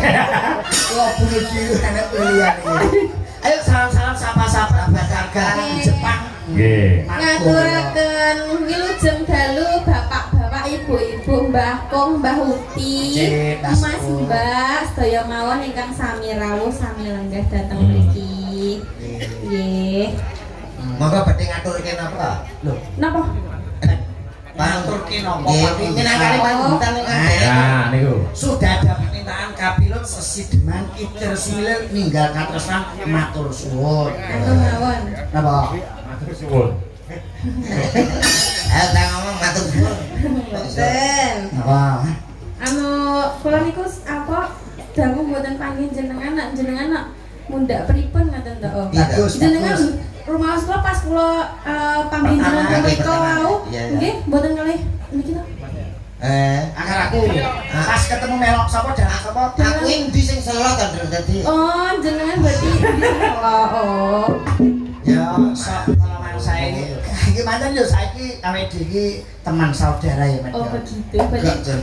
Lo bunuh diri enak pilihan iki. Ayo salam-salam sapa-sapa harga di Jepang. Nggih. Ngaturaken wilujeng dalu bapak-bapak, ibu-ibu, Mbah Kong, Mbah Uti, Cek, Mbah Mas Sepuh. Mbah, sedaya mawon ingkang sami rawuh sami lenggah dhateng mriki. Nggih. Monggo badhe ngaturke napa? Loh, Napa? Turki nopo Nggih, minangkane panjenengan ning Nah, niku. sudah ada permintaan kapilun sesi deman iter similir ninggal katresnan matur suwun. Aku mawon. Napa? Matur suwun. Ayo tak ngomong matur suwun. Mboten. Napa? Anu kula niku apa dangu mboten panggih jenengan nak mundak pripun ngoten to. Oh. Bagus, Jenengan bagus. rumah kula pas kula panggih jenengan Pertama, mriku pertama. wau. Iya, iya. Nggih, mboten kalih niki to. Angkat aku. Pas ketemu melok sapa dah sapa? Aku yang di sing selot kan tadi. Oh, jenengan berarti oh. Ya, sok kalau mang saya ini. Iki mantan yo saiki awake dhewe teman saudara ya, Mas. Oh, begitu. Enggak Berarti jen.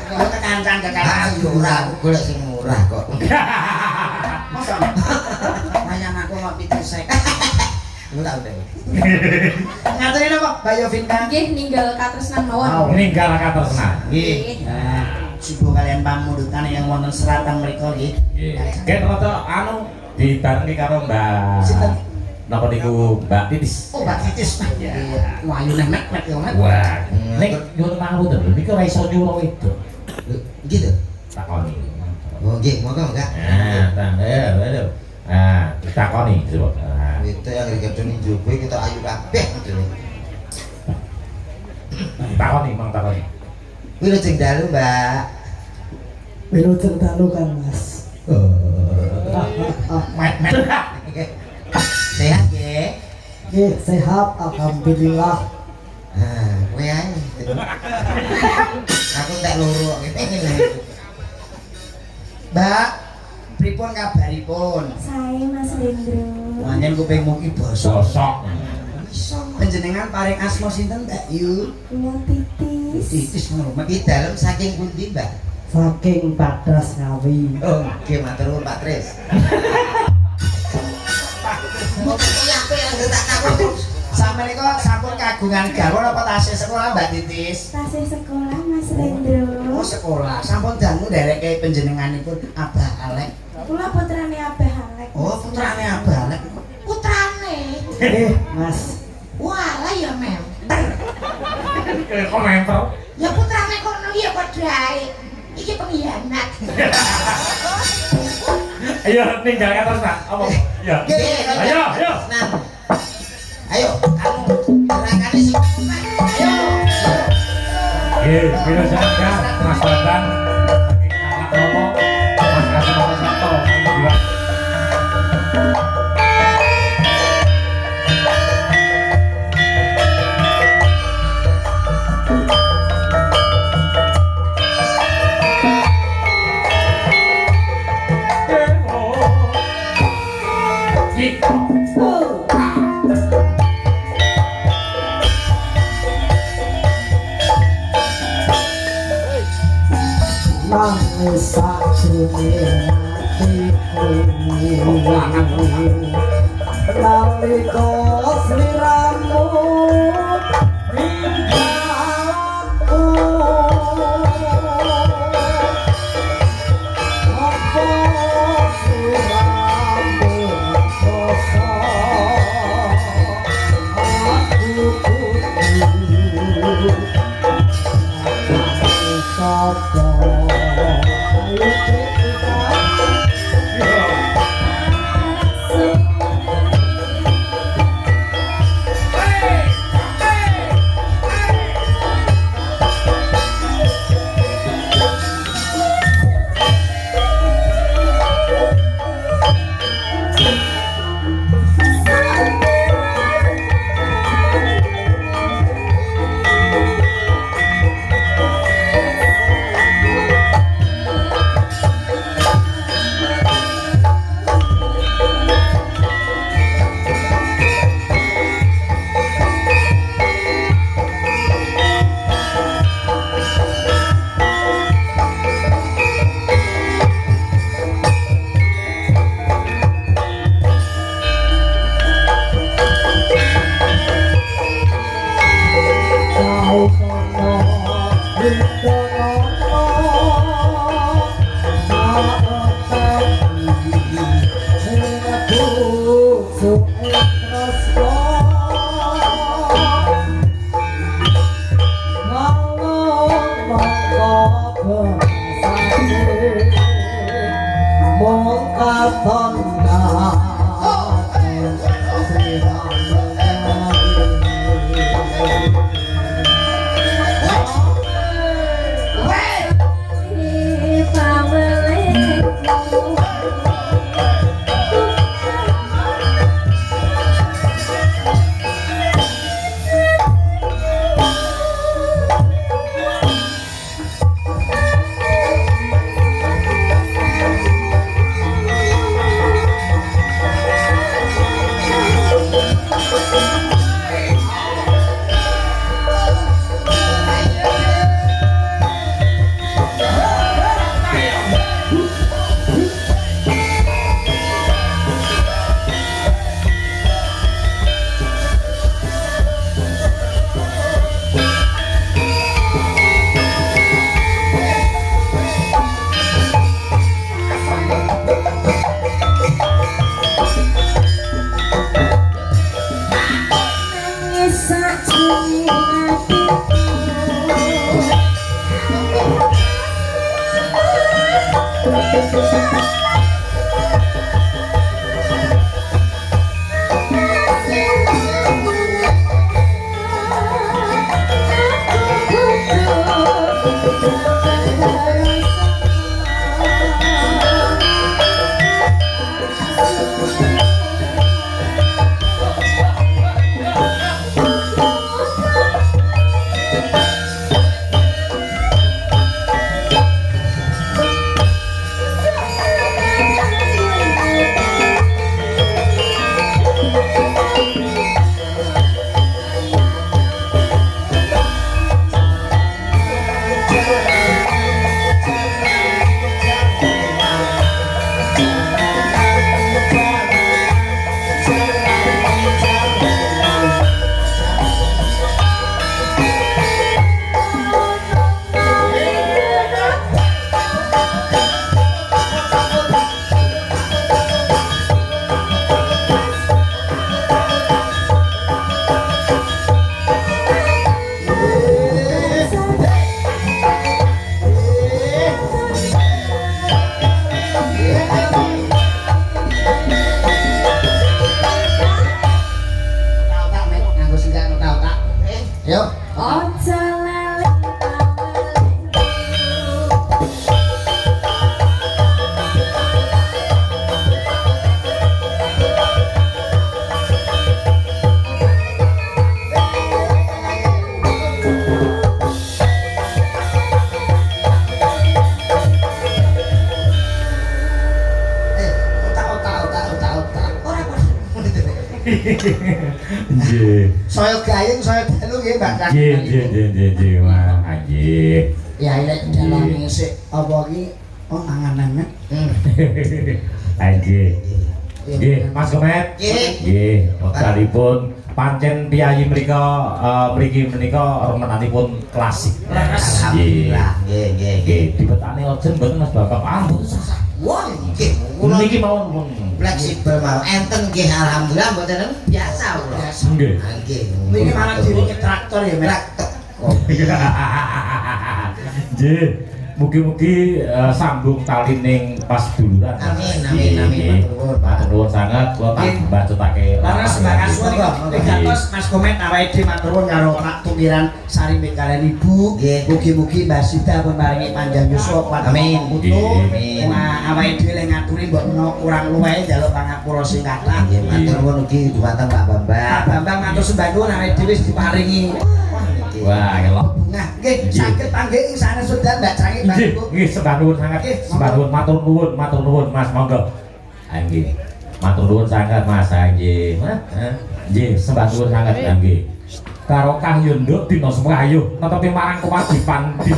Aku tekan-tekan Aku ora aku golek sing murah kok. Masa? Wayang aku kok pitisek. Lu tak udah. Ngaturi napa? Bayo Vinka. nggih ninggal katresnan mawon. Ninggal katresnan. Nggih. Sibuk kalian pamundutan yang wonten seratan mriku nggih. Ken rada anu dibarengi karo Mbak. Sinten? Napa niku Mbak Titis? Oh, Mbak Titis. Iya. Wayu nek mek yo mek. Wah, nek nyuwun pangapunten lho niku ora iso nyuwun wedok. Gitu. Takoni. Oh, nggih, monggo enggak. Aduh. Takoni coba. Itu yang digedoni njogo kita ayu kabeh ngene. Takoni, Mang takoni. Kuwi lho jeng dalu, Mbak. Wilujeng dalu kan Mas. Mek. Sehat nggih. Nggih, sehat alhamdulillah. Kowe ae. Aku tak loro ngene. Mbak, pripun kabaripun? Saya Mas Lendro. Manjen kupingmu ki bosok. Sosok. Panjenengan paring asma sinten, Mbak Yu? Kula Titis. Titis ngono. Iki dalem saking pundi, Mbak? Saking Padras Ngawi. Oh, nggih matur nuwun Pak Tris. Mau apa yang tak takut? Sampeyan niku sampun kagungan garwa apa tasih sekolah Mbak Titis? Tasih sekolah Mas Lendro. Oh sekolah. Sampun dangu ndereke panjenenganipun Abah Alek. Kula putrane Abah Alek. Oh putrane Abah Alek. Putrane. Mas. Walah ya mem. Kok memper? Ya putrane kono ya padha ae. Iki pengkhianat. Ayo ninggal katresnan. Apa? Ya. Ayo. Nah. Ayo, kamu gerakannya sih. Ayo. Bila jaga Mas Bambang saking Anak Romo, Mas Asma Sabto juga. Nangis sajroning atiku. Nalika sliramu ninggalku. Apa sliramu rasa aku kudu sapa. Yuk. Ojo lali Nggih. Saya gayeng, saya dalu nggih, Mbak. Nggih, Mas. Nggih. Ya ilek dalang sik apa iki manganan. Nggih. Nggih, Mas Komet. Nggih. Nggih, wektalipun pancen piyayi mriki menika remenanipun klasik. Alhamdulillah. Nggih, nggih, nggih. Nggih, dipetani ojen mboten Mas Bapak. Mboten sah. Wah, nggih. Kula Niki mawon pun. fleksibel mau enten nggih alhamdulillah mboten biasa kula. Nggih. Nggih. Niki malah diringi traktor ya, Mbak. Traktor. Nggih, mugi-mugi sambung talining pas duluran. Amin, amin, amin. Matur nuwun sanget kula tak bacotake. Laras Mbak Kasur iki gantos Mas Komet awake dhewe matur nuwun karo Pak Tumiran Sari kalian Ibu. Nggih. Mugi-mugi Mbak Sida pun maringi panjang yuswa kuat Amin. putu. Amin. Awake dhewe le ngaturi mbok menawa kurang luwih njaluk pangapura sing kathah. Nggih, matur nuwun ugi dumateng Pak Pak Bambang. Bambang matur sembah nuwun awake dhewe wis diparingi Wah, elok. bunga. Nggih, saged panggih ing sana sudah Mbak Cangik Mbak Nggih, Ibu. nggih sembah nuwun sanget. Nggih, Sembah nuwun matur nuwun Mas, monggo. Nggih. Matur nuwun sanget Mas, nggih. Nggih, sembah nuwun sanget nggih. Karo Kang Yondo dina semrayu netepi marang kewajiban dina